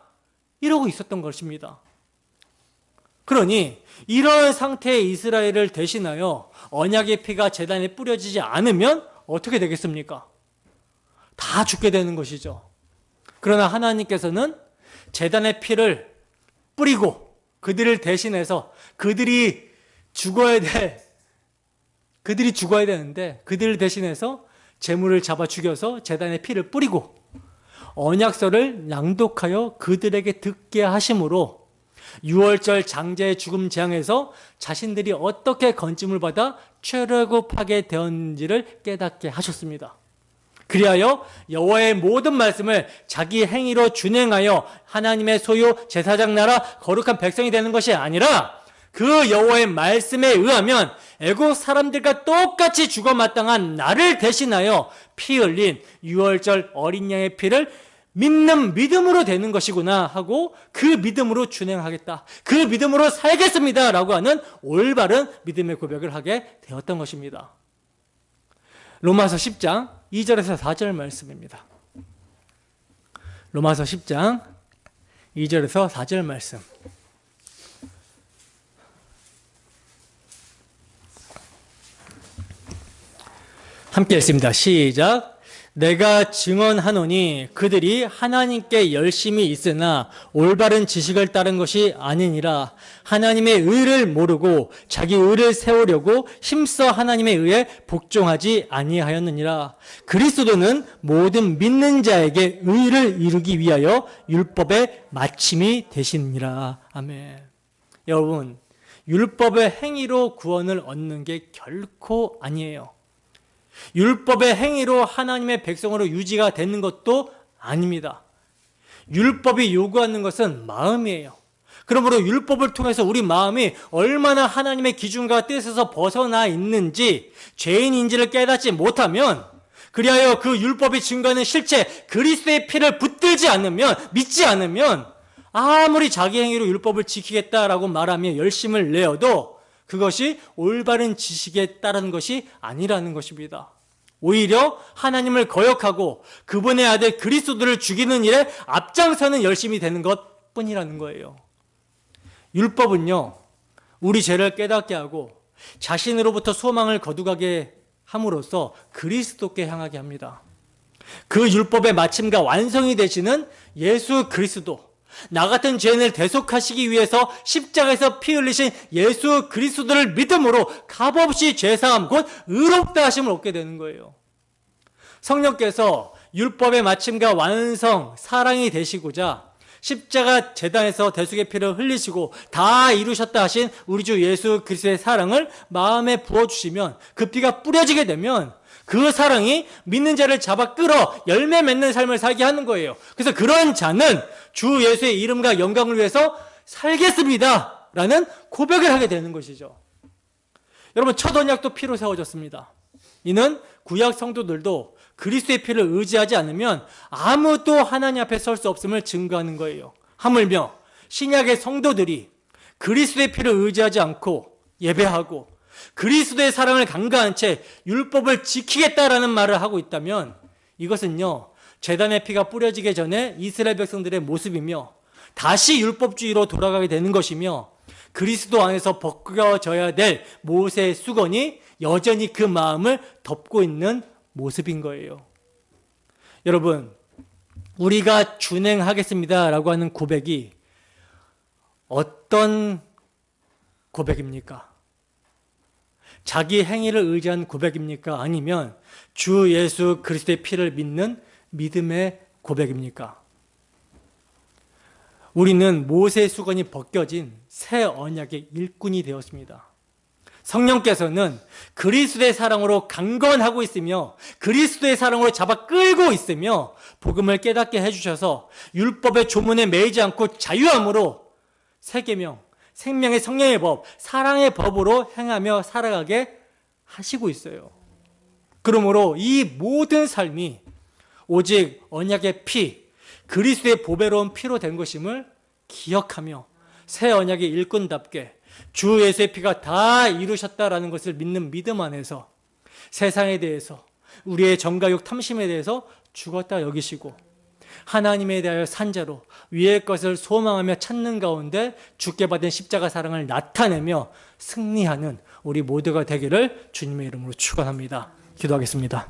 이러고 있었던 것입니다. 그러니 이런 상태의 이스라엘을 대신하여 언약의 피가 제단에 뿌려지지 않으면 어떻게 되겠습니까? 다 죽게 되는 것이죠. 그러나 하나님께서는 제단의 피를 뿌리고 그들을 대신해서 그들이 죽어야 되는데 그들을 대신해서 제물을 잡아 죽여서 제단의 피를 뿌리고 언약서를 낭독하여 그들에게 듣게 하심으로 6월절 장자의 죽음 재앙에서 자신들이 어떻게 건짐을 받아 최고하게 되었는지를 깨닫게 하셨습니다. 그리하여 여호와의 모든 말씀을 자기 행위로 준행하여 하나님의 소유 제사장 나라 거룩한 백성이 되는 것이 아니라 그 여호와의 말씀에 의하면 애국 사람들과 똑같이 죽어 마땅한 나를 대신하여 피 흘린 유월절 어린 양의 피를 믿는 믿음으로 되는 것이구나 하고 그 믿음으로 준행하겠다, 그 믿음으로 살겠습니다 라고 하는 올바른 믿음의 고백을 하게 되었던 것입니다. 로마서 10장 2절에서 4절 말씀입니다. 로마서 10장 2절에서 4절 말씀. 함께 읽습니다. 시작. 내가 증언하노니 그들이 하나님께 열심히 있으나 올바른 지식을 따른 것이 아니니라. 하나님의 의를 모르고 자기 의를 세우려고 힘써 하나님의 의에 복종하지 아니하였느니라. 그리스도는 모든 믿는 자에게 의를 이루기 위하여 율법의 마침이 되시니라. 아멘. 여러분, 율법의 행위로 구원을 얻는 게 결코 아니에요. 율법의 행위로 하나님의 백성으로 유지가 되는 것도 아닙니다. 율법이 요구하는 것은 마음이에요. 그러므로 율법을 통해서 우리 마음이 얼마나 하나님의 기준과 뜻에서 벗어나 있는지, 죄인인지를 깨닫지 못하면, 그리하여 그 율법이 증거하는 실체 그리스도의 피를 붙들지 않으면, 믿지 않으면 아무리 자기 행위로 율법을 지키겠다라고 말하며 열심을 내어도 그것이 올바른 지식에 따른 것이 아니라는 것입니다. 오히려 하나님을 거역하고 그분의 아들 그리스도를 죽이는 일에 앞장서는 열심이 되는 것뿐이라는 거예요. 율법은요, 우리 죄를 깨닫게 하고 자신으로부터 소망을 거두게 함으로써 그리스도께 향하게 합니다. 그 율법의 마침과 완성이 되시는 예수 그리스도, 나 같은 죄인을 대속하시기 위해서 십자가에서 피 흘리신 예수 그리스도를 믿음으로 값없이 죄사함 곧 의롭다 하심을 얻게 되는 거예요. 성령께서 율법의 마침과 완성, 사랑이 되시고자 십자가 제단에서 대속의 피를 흘리시고 다 이루셨다 하신 우리 주 예수 그리스도의 사랑을 마음에 부어주시면, 그 피가 뿌려지게 되면 그 사랑이 믿는 자를 잡아 끌어 열매 맺는 삶을 살게 하는 거예요. 그래서 그런 자는 주 예수의 이름과 영광을 위해서 살겠습니다 라는 고백을 하게 되는 것이죠. 여러분, 첫 언약도 피로 세워졌습니다. 이는 구약 성도들도 그리스도의 피를 의지하지 않으면 아무도 하나님 앞에 설 수 없음을 증거하는 거예요. 하물며 신약의 성도들이 그리스도의 피를 의지하지 않고 예배하고 그리스도의 사랑을 간과한 채 율법을 지키겠다라는 말을 하고 있다면, 이것은요, 제단의 피가 뿌려지기 전에 이스라엘 백성들의 모습이며 다시 율법주의로 돌아가게 되는 것이며, 그리스도 안에서 벗겨져야 될 모세의 수건이 여전히 그 마음을 덮고 있는 모습인 거예요. 여러분, 우리가 준행하겠습니다라고 하는 고백이 어떤 고백입니까? 자기 행위를 의지한 고백입니까? 아니면 주 예수 그리스도의 피를 믿는 믿음의 고백입니까? 우리는 모세의 수건이 벗겨진 새 언약의 일꾼이 되었습니다. 성령께서는 그리스도의 사랑으로 강건하고 있으며 그리스도의 사랑으로 잡아 끌고 있으며 복음을 깨닫게 해주셔서 율법의 조문에 매이지 않고 자유함으로 새 계명, 생명의 성령의 법, 사랑의 법으로 행하며 살아가게 하시고 있어요. 그러므로 이 모든 삶이 오직 언약의 피, 그리스도의 보배로운 피로 된 것임을 기억하며 새 언약의 일꾼답게 주 예수의 피가 다 이루셨다라는 것을 믿는 믿음 안에서 세상에 대해서, 우리의 정가욕 탐심에 대해서 죽었다 여기시고 하나님에 대하여 산자로 위의 것을 소망하며 찾는 가운데 죽게 받은 십자가 사랑을 나타내며 승리하는 우리 모두가 되기를 주님의 이름으로 축원합니다. 기도하겠습니다.